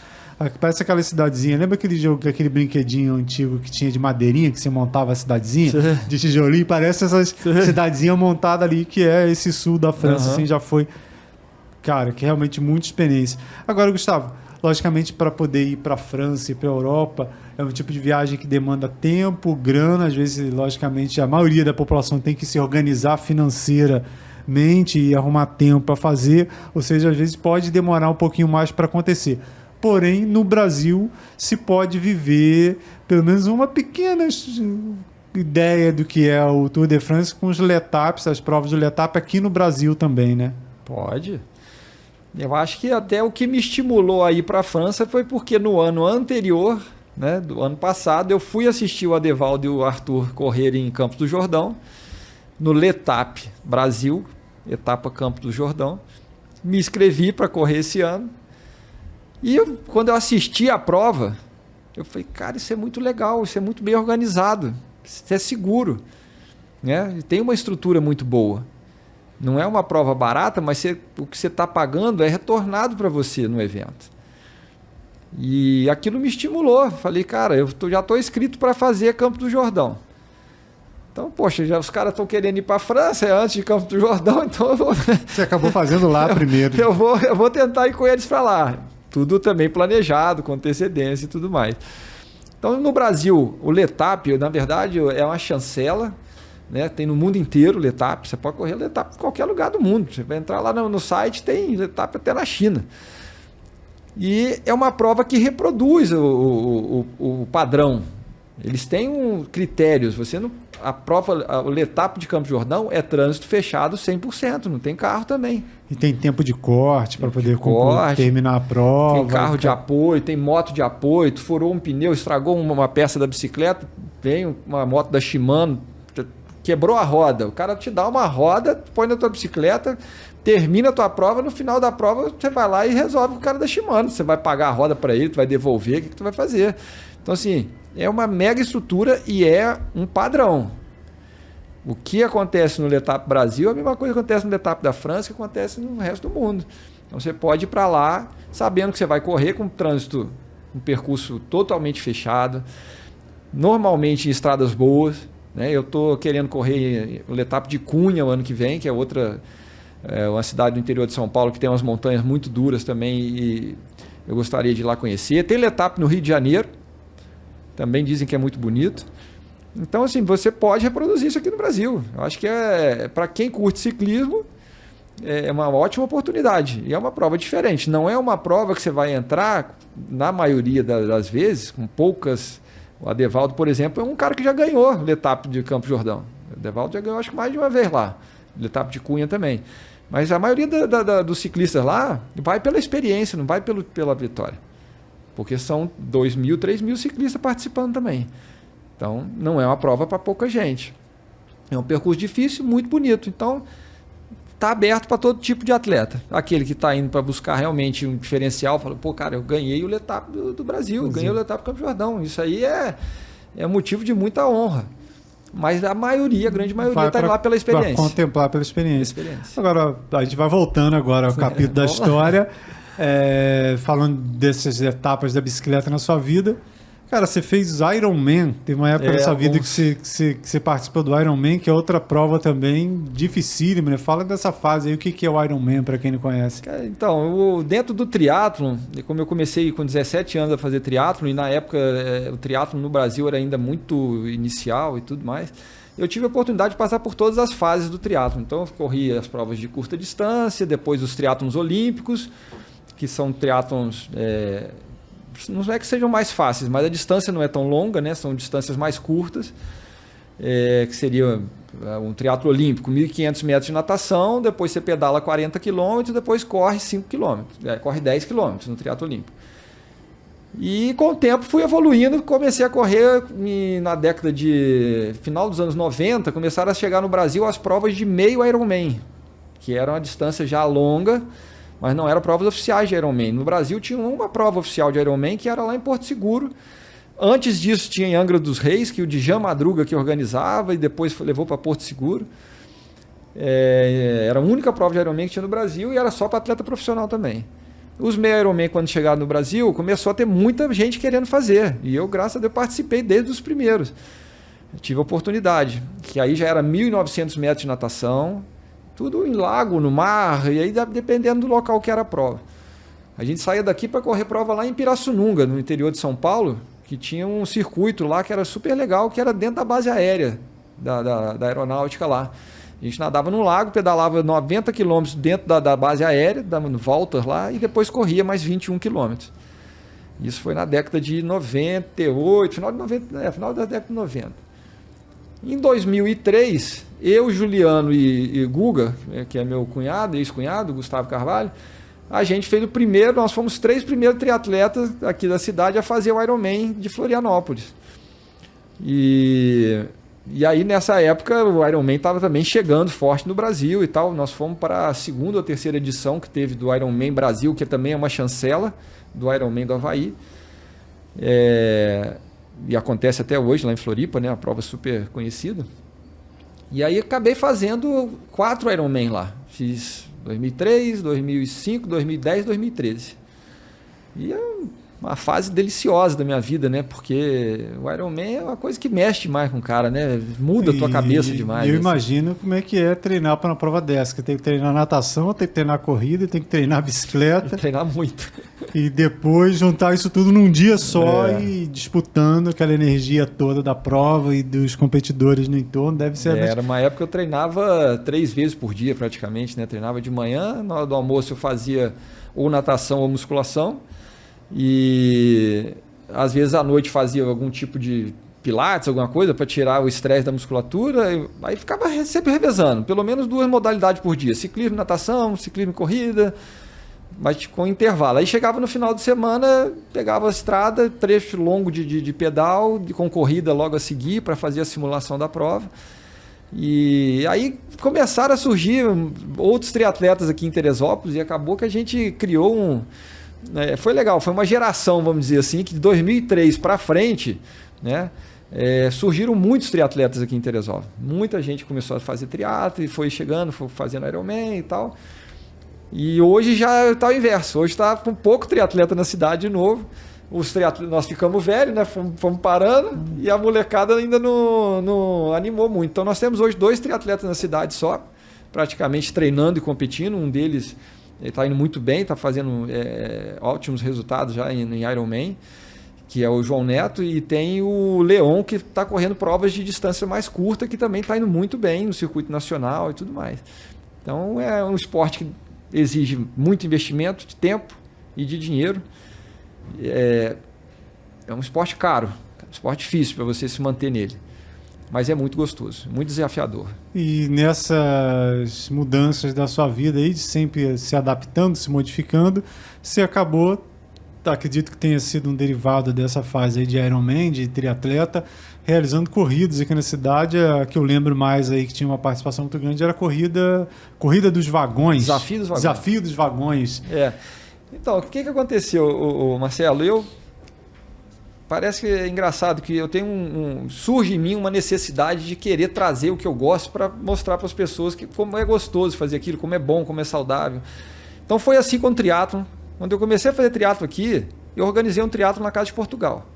parece aquela cidadezinha. Lembra aquele jogo, aquele brinquedinho antigo que tinha de madeirinha, que você montava a cidadezinha? De tijolinho? Parece essa cidadezinha montada ali, que é esse sul da França, assim, já foi. Cara, que é realmente muita experiência. Agora, Gustavo, logicamente, para poder ir para a França e para a Europa, é um tipo de viagem que demanda tempo, grana. Às vezes, logicamente, a maioria da população tem que se organizar financeiramente e arrumar tempo para fazer. Ou seja, às vezes pode demorar um pouquinho mais para acontecer. Porém, no Brasil, se pode viver pelo menos uma pequena ideia do que é o Tour de France com os Letapes, as provas de Letap aqui no Brasil também, né? Pode. Eu acho que até o que me estimulou a ir para a França foi porque no ano anterior, né, do ano passado, eu fui assistir o Adevaldo e o Arthur correrem em Campos do Jordão, no Letap Brasil, etapa Campos do Jordão. Me inscrevi para correr esse ano. E quando eu assisti a prova, eu falei, cara, isso é muito legal, isso é muito bem organizado, isso é seguro, né? E tem uma estrutura muito boa. Não é uma prova barata, mas o que você está pagando é retornado para você no evento. E aquilo me estimulou. Falei, cara, eu já estou inscrito para fazer Campos do Jordão. Então, poxa, os caras estão querendo ir para a França antes de Campos do Jordão, então eu vou... Você acabou fazendo lá primeiro. Eu vou tentar ir com eles para lá. Tudo também planejado, com antecedência e tudo mais. Então, no Brasil, o Letap, na verdade, é uma chancela, né? Tem no mundo inteiro Letap. Você pode correr Letap em qualquer lugar do mundo. Você vai entrar lá no site, tem Letap até na China. E é uma prova que reproduz o padrão. Eles têm critérios. O Letap de Campos do Jordão é trânsito fechado 100%. Não tem carro também. E tem tempo de corte para poder terminar a prova. Tem carro de apoio, tem moto de apoio. Tu furou um pneu, estragou uma peça da bicicleta, vem uma moto da Shimano, quebrou a roda. O cara te dá uma roda, põe na tua bicicleta, termina a tua prova, no final da prova você vai lá e resolve com o cara da Shimano. Você vai pagar a roda para ele, tu vai devolver, o que tu vai fazer? Então, assim, é uma mega estrutura e é um padrão. O que acontece no Letap Brasil é a mesma coisa que acontece no Letap da França, que acontece no resto do mundo. Então, você pode ir para lá sabendo que você vai correr com trânsito, um percurso totalmente fechado, normalmente em estradas boas. Eu estou querendo correr o Letap de Cunha o ano que vem, que é uma cidade do interior de São Paulo que tem umas montanhas muito duras também e eu gostaria de ir lá conhecer. Tem Letap no Rio de Janeiro, também dizem que é muito bonito. Então, assim, você pode reproduzir isso aqui no Brasil. Eu acho que para quem curte ciclismo, é uma ótima oportunidade. E é uma prova diferente. Não é uma prova que você vai entrar, na maioria das vezes, com poucas... O Adevaldo, por exemplo, é um cara que já ganhou o Letap de Campos do Jordão. O Adevaldo já ganhou, acho que mais de uma vez lá. O Letap de Cunha também. Mas a maioria dos ciclistas lá vai pela experiência, não vai pela vitória. Porque são 2.000, 3.000 ciclistas participando também. Então, não é uma prova para pouca gente. É um percurso difícil, muito bonito. Então, está aberto para todo tipo de atleta. Aquele que está indo para buscar realmente um diferencial, fala, pô, cara, eu ganhei o Letap do Brasil, eu ganhei o Letap do Campos do Jordão. Isso aí é motivo de muita honra. Mas a grande maioria está lá pela experiência. Para contemplar pela experiência. Agora, a gente vai voltando agora ao capítulo da história, falando dessas etapas da bicicleta na sua vida. Cara, você fez Ironman, teve uma época da sua vida que você participou do Ironman, que é outra prova também dificílima, né? Fala dessa fase aí, o que é o Ironman, para quem não conhece. Então, dentro do triatlon, como eu comecei com 17 anos a fazer triatlon, e na época o triatlon no Brasil era ainda muito inicial e tudo mais, eu tive a oportunidade de passar por todas as fases do triatlon. Então, eu corri as provas de curta distância, depois os triatlons olímpicos, que são triatlons... não é que sejam mais fáceis, mas a distância não é tão longa, né? São distâncias mais curtas, que seria um triatlo olímpico, 1.500 metros de natação, depois você pedala 40 km, depois corre 5 km, corre 10 km no triatlo olímpico. E com o tempo fui evoluindo, comecei a correr na década de final dos anos 90, começaram a chegar no Brasil as provas de meio Ironman, que era uma distância já longa, mas não eram provas oficiais de Ironman. No Brasil tinha uma prova oficial de Ironman que era lá em Porto Seguro. Antes disso tinha em Angra dos Reis, que o Djan Madruga que organizava e depois levou para Porto Seguro. Era a única prova de Ironman que tinha no Brasil e era só para atleta profissional também. Os meio Ironman, quando chegaram no Brasil, começou a ter muita gente querendo fazer. E eu, graças a Deus, participei desde os primeiros. Eu tive a oportunidade, que aí já era 1.900 metros de natação, tudo em lago, no mar, e aí dependendo do local que era a prova. A gente saía daqui para correr prova lá em Pirassununga, no interior de São Paulo, que tinha um circuito lá que era super legal, que era dentro da base aérea da aeronáutica lá. A gente nadava no lago, pedalava 90 quilômetros dentro da base aérea, dando voltas lá, e depois corria mais 21 quilômetros. Isso foi na década de 98, final da década de 90. Em 2003, eu, Juliano e Guga, que é meu cunhado, ex-cunhado, Gustavo Carvalho, a gente fez nós fomos os 3 primeiros triatletas aqui da cidade a fazer o Ironman de Florianópolis. E aí, nessa época, o Ironman estava também chegando forte no Brasil e tal. Nós fomos para a 2ª ou 3ª edição que teve do Ironman Brasil, que também é uma chancela do Ironman do Havaí. E acontece até hoje lá em Floripa, né? Uma prova super conhecida. E aí acabei fazendo 4 Ironman lá. Fiz 2003, 2005, 2010, 2013. E é uma fase deliciosa da minha vida, né? Porque o Ironman é uma coisa que mexe mais com o cara, né? Muda a tua cabeça demais. Eu assim. imagino como é que é treinar para uma prova dessa, que tem que treinar natação, tem que treinar corrida, tem que treinar bicicleta. Treinar muito. E depois juntar isso tudo num dia só e disputando aquela energia toda da prova e dos competidores no entorno. Deve ser... Era uma época que eu treinava 3 vezes por dia praticamente, né? Treinava de manhã, na hora do almoço eu fazia ou natação ou musculação. E às vezes à noite fazia algum tipo de pilates, alguma coisa para tirar o estresse da musculatura. Aí ficava sempre revezando, pelo menos 2 modalidades por dia: ciclismo, natação, ciclismo, corrida, mas com intervalo. Aí chegava no final de semana, pegava a estrada, trecho longo de pedal, com corrida logo a seguir para fazer a simulação da prova. E aí começaram a surgir outros triatletas aqui em Teresópolis e acabou que a gente criou foi legal, foi uma geração, vamos dizer assim, que de 2003 para frente, né, surgiram muitos triatletas aqui em Teresópolis. Muita gente começou a fazer triatlo e foi chegando, foi fazendo Ironman e tal. E hoje já está o inverso, hoje está com pouco triatleta na cidade de novo. Nós ficamos velhos, né, fomos parando e a molecada ainda não animou muito. Então nós temos hoje 2 triatletas na cidade só, praticamente treinando e competindo. Um deles está indo muito bem, está fazendo ótimos resultados já em Ironman, que é o João Neto, e tem o Leon, que está correndo provas de distância mais curta, que também está indo muito bem no circuito nacional e tudo mais. Então é um esporte que exige muito investimento de tempo e de dinheiro. É um esporte caro, um esporte difícil para você se manter nele. Mas é muito gostoso, muito desafiador. E nessas mudanças da sua vida aí, de sempre se adaptando, se modificando, você acabou, acredito que tenha sido um derivado dessa fase aí de Ironman, de triatleta, realizando corridas aqui na cidade. A que eu lembro mais aí, que tinha uma participação muito grande, era a corrida dos vagões. Desafio dos vagões. Então, o que aconteceu, Marcelo? Parece que é engraçado que eu tenho surge em mim uma necessidade de querer trazer o que eu gosto para mostrar para as pessoas como é gostoso fazer aquilo, como é bom, como é saudável. Então foi assim com o triatlon. Quando eu comecei a fazer triatlon aqui, eu organizei um triatlon na Casa de Portugal.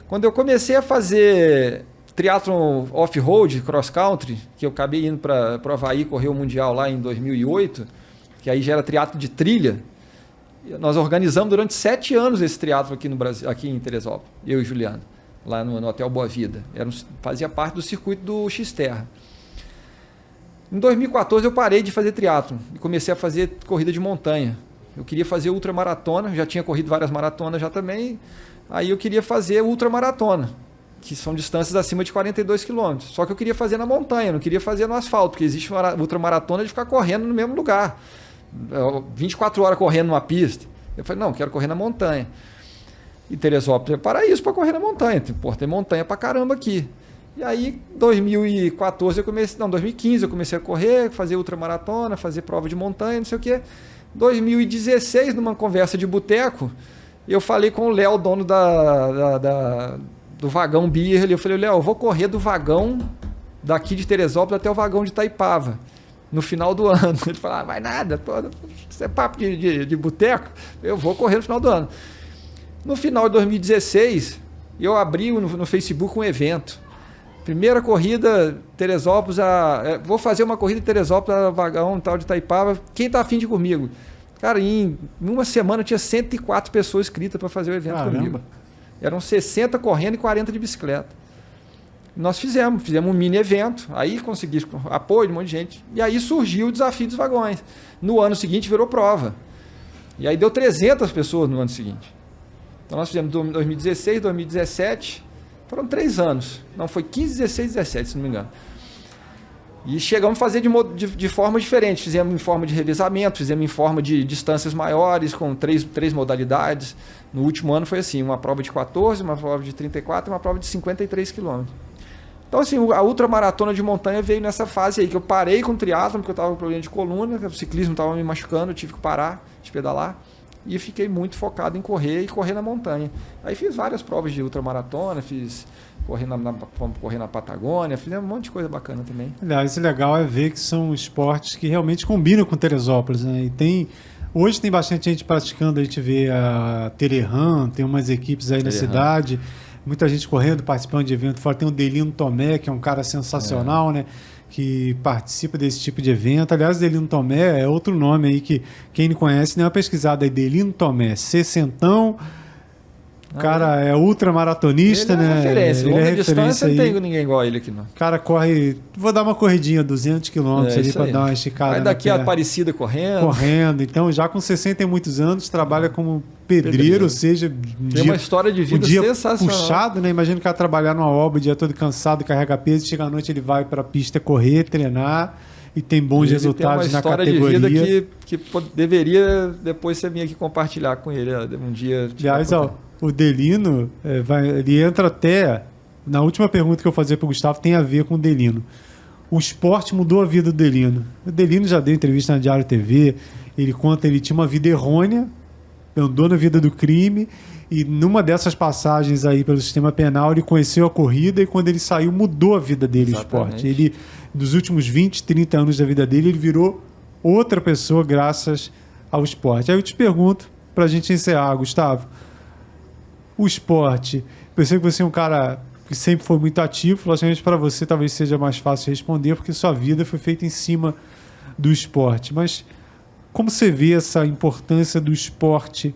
Quando eu comecei a fazer triatlon off-road, cross-country, que eu acabei indo para o Havaí correr o Mundial lá em 2008, que aí já era triatlon de trilha, nós organizamos durante 7 anos esse triatlo aqui no Brasil, aqui em Teresópolis, eu e Juliano, lá no Hotel Boa Vida. Fazia parte do circuito do X-Terra. Em 2014 eu parei de fazer triatlo e comecei a fazer corrida de montanha. Eu queria fazer ultramaratona, já tinha corrido várias maratonas já também, aí eu queria fazer ultramaratona. que são distâncias acima de 42 quilômetros. Só que eu queria fazer na montanha, não queria fazer no asfalto, porque existe uma ultramaratona de ficar correndo no mesmo lugar. 24 horas correndo numa pista. Eu falei, não, quero correr na montanha. E Teresópolis é paraíso para correr na montanha. Tem montanha pra caramba aqui. E aí, 2015 eu comecei a correr, fazer ultramaratona, fazer prova de montanha, não sei o quê. 2016, numa conversa de boteco, eu falei com o Léo, dono do vagão Beer. Eu falei, Léo, eu vou correr do vagão daqui de Teresópolis até o vagão de Itaipava, no final do ano. Ele falou, vai nada, pô, isso é papo de boteco, eu vou correr no final do ano. No final de 2016, eu abri no Facebook um evento. Primeira corrida, Teresópolis, vou fazer uma corrida em Teresópolis, vagão tal de Itaipava, quem tá afim de ir comigo? Cara, em uma semana tinha 104 pessoas inscritas para fazer o evento comigo. Eram 60 correndo e 40 de bicicleta. Nós fizemos um mini evento, aí consegui apoio de um monte de gente, e aí surgiu o desafio dos vagões. No ano seguinte virou prova. E aí deu 300 pessoas no ano seguinte. Então nós fizemos 2016, 2017, foram 3 anos. Não, foi 15, 16, 17, se não me engano. E chegamos a fazer de forma diferente. Fizemos em forma de revezamento, fizemos em forma de distâncias maiores, com três modalidades. No último ano foi assim, uma prova de 14, uma prova de 34 e uma prova de 53 quilômetros. Então, assim, a ultramaratona de montanha veio nessa fase aí, que eu parei com o triatlon, porque eu estava com problema de coluna, o ciclismo estava me machucando, eu tive que parar de pedalar. E fiquei muito focado em correr e correr na montanha. Aí fiz várias provas de ultramaratona, fomos correr na Patagônia, fizemos um monte de coisa bacana também. Aliás, o legal é ver que são esportes que realmente combinam com Teresópolis, né? E hoje tem bastante gente praticando, a gente vê a Telerun, tem umas equipes aí na cidade, muita gente correndo, participando de evento fora. Tem o Delino Tomé, que é um cara sensacional, né? Que participa desse tipo de evento. Aliás, Delino Tomé é outro nome aí que quem não conhece, nem uma pesquisada aí. Delino Tomé, 60, o cara é ultramaratonista, ele é né? Referência. Ele Longa é distância, referência não aí. tem ninguém igual a ele aqui, não. O cara corre, vou dar uma corridinha, 200 quilômetros ali para dar uma esticada. Vai daqui a Aparecida correndo. Então, já com 60 e muitos anos, trabalha como pedreiro, ou seja, tem uma história de vida sensacional. Puxado, né? Imagina o cara trabalhar numa obra o dia todo cansado, carrega peso, chega à noite ele vai para a pista correr, treinar e tem bons resultados na categoria. Tem uma história de vida que deveria depois você vir aqui compartilhar com ele um dia. Aliás, o Delino, ele entra até, na última pergunta que eu fazia para o Gustavo, tem a ver com o Delino. O esporte mudou a vida do Delino. O Delino já deu entrevista na Diário TV, ele conta, ele tinha uma vida errônea, andou na vida do crime, e numa dessas passagens aí pelo sistema penal, ele conheceu a corrida, e quando ele saiu, mudou a vida dele. Exatamente. O esporte. Ele, dos últimos 20, 30 anos da vida dele, ele virou outra pessoa graças ao esporte. Aí eu te pergunto, para a gente encerrar, Gustavo, o esporte, pensei que você é um cara que sempre foi muito ativo, logicamente para você talvez seja mais fácil responder, porque sua vida foi feita em cima do esporte, mas como você vê essa importância do esporte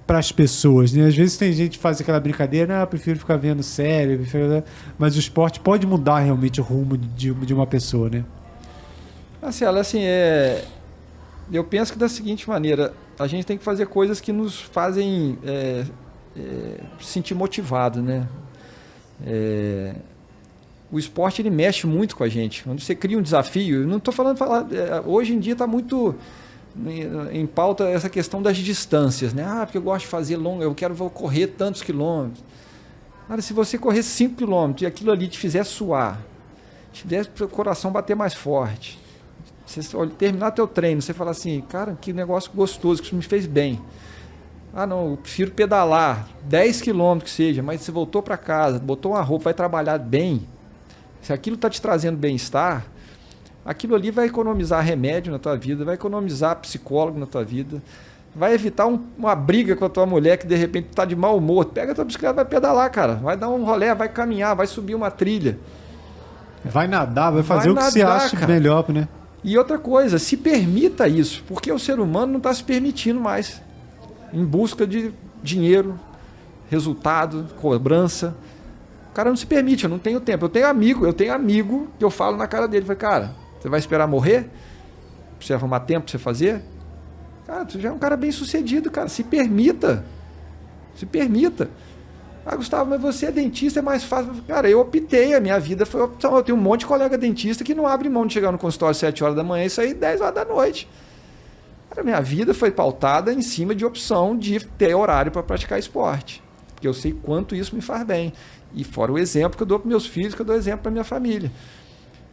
para as pessoas, né? Às vezes tem gente que faz aquela brincadeira, eu prefiro ficar vendo série, mas o esporte pode mudar realmente o rumo de uma pessoa, né? Eu penso que da seguinte maneira, a gente tem que fazer coisas que nos fazem se sentir motivado, né? O esporte ele mexe muito com a gente. Quando você cria um desafio, eu não estou falando, hoje em dia está muito em pauta essa questão das distâncias, né? Porque eu gosto de fazer longa, vou correr tantos quilômetros. Cara, se você correr 5 quilômetros e aquilo ali te fizer suar, te fizer o coração bater mais forte, você terminar teu treino, você fala assim, cara, que negócio gostoso, que isso me fez bem. Não, eu prefiro pedalar 10 quilômetros que seja, mas você voltou para casa, botou uma roupa, vai trabalhar bem. Se aquilo está te trazendo bem-estar, aquilo ali vai economizar remédio na tua vida, vai economizar psicólogo na tua vida, vai evitar uma briga com a tua mulher que de repente está de mau humor. Pega a tua bicicleta, vai pedalar, cara, vai dar um rolê, vai caminhar, vai subir uma trilha. Vai nadar, vai fazer o que você acha melhor, né? E outra coisa, se permita isso, porque o ser humano não está se permitindo mais. Em busca de dinheiro, resultado, cobrança. O cara não se permite, eu não tenho tempo. Eu tenho amigo que eu falo na cara dele. Falei, cara, você vai esperar morrer? Pra você arrumar tempo pra você fazer? Cara, você já é um cara bem sucedido, cara. Se permita. Se permita. Ah, Gustavo, mas você é dentista, é mais fácil. Cara, eu optei, a minha vida foi opção. Eu tenho um monte de colega dentista que não abre mão de chegar no consultório às 7 horas da manhã e sair 10 horas da noite. Cara, minha vida foi pautada em cima de opção de ter horário para praticar esporte. Porque eu sei quanto isso me faz bem. E fora o exemplo que eu dou para meus filhos, que eu dou exemplo para minha família.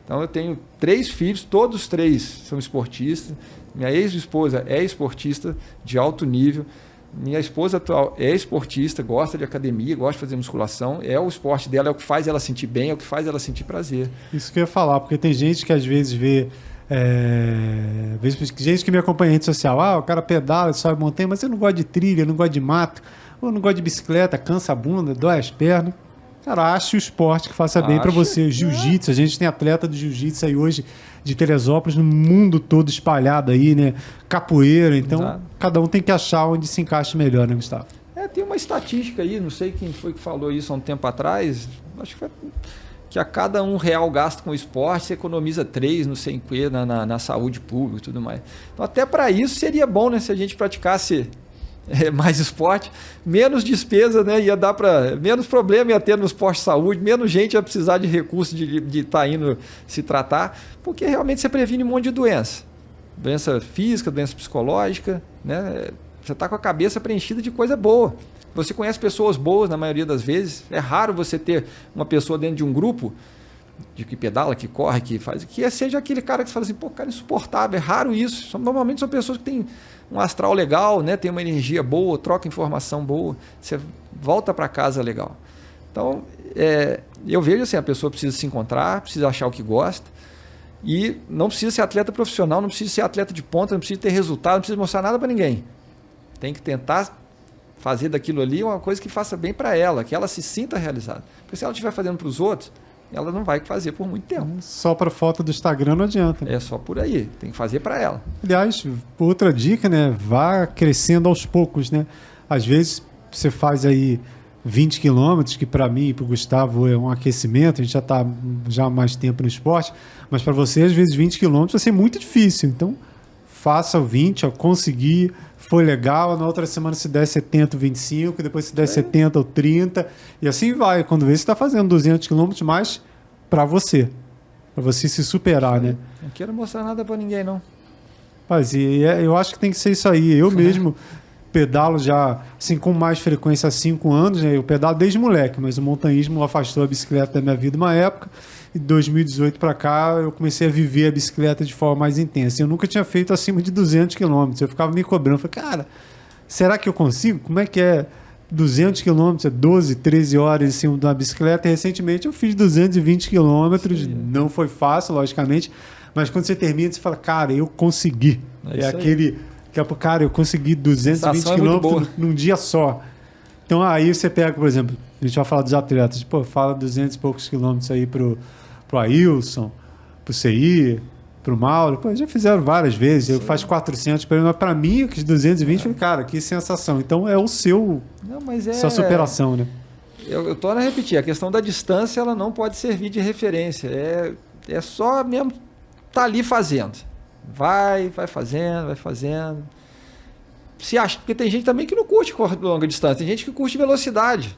Então eu tenho 3 filhos, todos 3 são esportistas. Minha ex-esposa é esportista de alto nível. Minha esposa atual é esportista, gosta de academia, gosta de fazer musculação. É o esporte dela, é o que faz ela sentir bem, é o que faz ela sentir prazer. Isso que eu ia falar, porque tem gente que às vezes vê... gente que me acompanha em rede social, o cara pedala, sobe montanha, mas eu não gosto de trilha, eu não gosto de mato, ou não gosto de bicicleta, cansa a bunda, dói as pernas. Cara, ache o esporte que faça bem para você. Jiu-jitsu, a gente tem atleta de jiu-jitsu aí hoje de Teresópolis, no mundo todo espalhado aí, né? Capoeira, então Exato. Cada um tem que achar onde se encaixe melhor, né, Gustavo? Tem uma estatística aí, não sei quem foi que falou isso há um tempo atrás, acho que foi que a cada R$1 gasto com esporte, você economiza 3, não sei em que, na saúde pública e tudo mais. Então até para isso seria bom, né, se a gente praticasse mais esporte, menos despesa, né, ia dar para menos problema ia ter nos postos de saúde, menos gente ia precisar de recursos de estar indo se tratar, porque realmente você previne um monte de doença física, doença psicológica, né? Você está com a cabeça preenchida de coisa boa. Você conhece pessoas boas na maioria das vezes. É raro você ter uma pessoa dentro de um grupo de que pedala, que corre, que faz, que seja aquele cara que você fala assim, pô, cara insuportável. É raro isso. Normalmente são pessoas que têm um astral legal, né? Tem uma energia boa, troca informação boa. Você volta para casa legal. Então, eu vejo assim, a pessoa precisa se encontrar, precisa achar o que gosta. E não precisa ser atleta profissional, não precisa ser atleta de ponta, não precisa ter resultado, não precisa mostrar nada para ninguém. Tem que tentar fazer daquilo ali uma coisa que faça bem para ela, que ela se sinta realizada. Porque se ela estiver fazendo para os outros, ela não vai fazer por muito tempo. Só para foto do Instagram não adianta. É só por aí, tem que fazer para ela. Aliás, outra dica, né? Vá crescendo aos poucos, né? Às vezes você faz aí 20 quilômetros, que para mim e para o Gustavo é um aquecimento, a gente já está há mais tempo no esporte, mas para você, às vezes, 20 quilômetros vai ser muito difícil. Então, faça o 20, conseguir, foi legal, na outra semana se der 70, 25, depois se der 70 ou 30, e assim vai. Quando vê, você está fazendo 200 quilômetros mais para você se superar, né? Não quero mostrar nada para ninguém, não. Mas eu acho que tem que ser isso aí. Eu mesmo pedalo já, assim, com mais frequência há 5 anos, né? Eu pedalo desde moleque, mas o montanhismo afastou a bicicleta da minha vida uma época, e de 2018 para cá eu comecei a viver a bicicleta de forma mais intensa. Eu nunca tinha feito acima de 200 quilômetros. Eu ficava me cobrando. Falei, cara, será que eu consigo? Como é que é 200 quilômetros? É 12, 13 horas em cima de uma bicicleta. E recentemente eu fiz 220 quilômetros. Não foi fácil, logicamente, mas quando você termina, você fala, cara, eu consegui. É aquele... Cara, eu consegui 220 quilômetros num dia só. Então aí você pega, por exemplo, a gente vai falar dos atletas, pô, fala 200 e poucos quilômetros aí pro Ailson, pro CI, pro Mauro, pô, já fizeram várias vezes, eu faço 400, mas para mim, aqueles 220, falei, cara, que sensação. Então é o sua superação, né? Eu torno a repetir, a questão da distância, ela não pode servir de referência, é só mesmo tá ali fazendo. Vai fazendo. Se acha, porque tem gente também que não curte longa distância, tem gente que curte velocidade.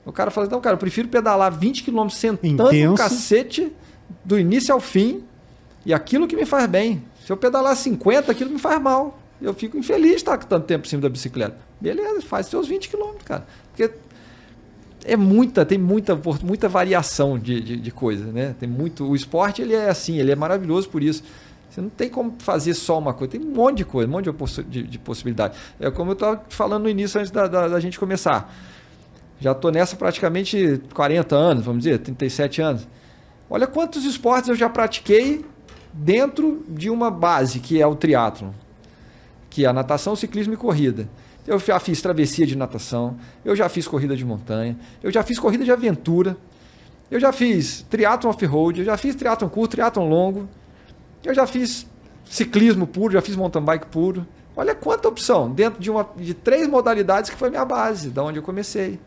O cara fala, então, cara, eu prefiro pedalar 20 km sentando o cacete do início ao fim, e aquilo que me faz bem. Se eu pedalar 50, aquilo me faz mal. Eu fico infeliz de estar com tanto tempo em cima da bicicleta. Beleza, faz seus 20 km, cara. Porque tem muita variação de coisa, né? O esporte, ele é assim, ele é maravilhoso por isso. Você não tem como fazer só uma coisa, tem um monte de coisa, um monte de possibilidade. É como eu estava falando no início, antes da gente começar. Já estou nessa praticamente 40 anos, vamos dizer, 37 anos. Olha quantos esportes eu já pratiquei dentro de uma base, que é o triatlon, que é a natação, ciclismo e corrida. Eu já fiz travessia de natação, eu já fiz corrida de montanha, eu já fiz corrida de aventura, eu já fiz triatlon off-road, eu já fiz triatlon curto, triatlon longo, eu já fiz ciclismo puro, já fiz mountain bike puro. Olha quanta opção, dentro de 3 modalidades que foi minha base, da onde eu comecei.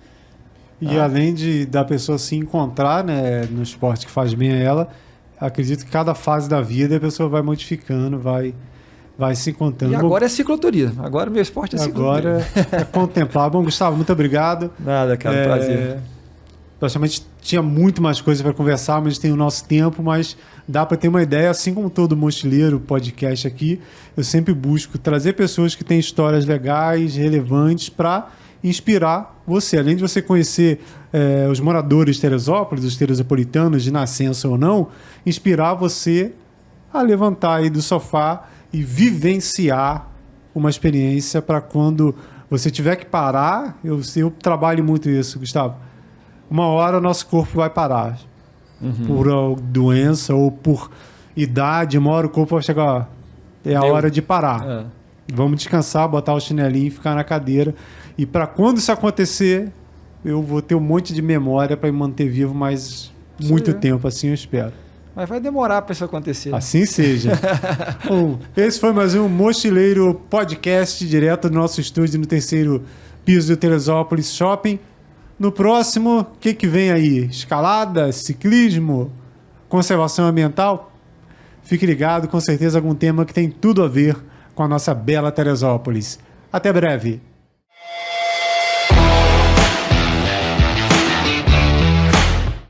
E além da pessoa se encontrar, né, no esporte que faz bem a ela, acredito que cada fase da vida a pessoa vai modificando, vai vai se encontrando. E agora é cicloturismo. Agora meu esporte é cicloturismo. Agora é contemplar. Bom, Gustavo, muito obrigado. Nada, cara, prazer. Praticamente tinha muito mais coisa para conversar, mas tem o nosso tempo, mas dá para ter uma ideia, assim como todo mochileiro podcast aqui, eu sempre busco trazer pessoas que têm histórias legais, relevantes para inspirar você. Além de você conhecer os moradores de Teresópolis, os teresopolitanos, de nascença ou não, inspirar você a levantar aí do sofá e vivenciar uma experiência para quando você tiver que parar. Eu trabalho muito isso, Gustavo. Uma hora o nosso corpo vai parar. Por doença ou por idade, uma hora o corpo vai chegar, ó, é a hora de parar. Vamos descansar, botar o chinelinho e ficar na cadeira. E para quando isso acontecer, eu vou ter um monte de memória para me manter vivo mais muito tempo, assim eu espero. Mas vai demorar para isso acontecer. Assim seja. Bom, esse foi mais um Mochileiro Podcast, direto do nosso estúdio no 3º piso do Teresópolis Shopping. No próximo, o que vem aí? Escalada, ciclismo, conservação ambiental? Fique ligado, com certeza algum tema que tem tudo a ver com a nossa bela Teresópolis. Até breve!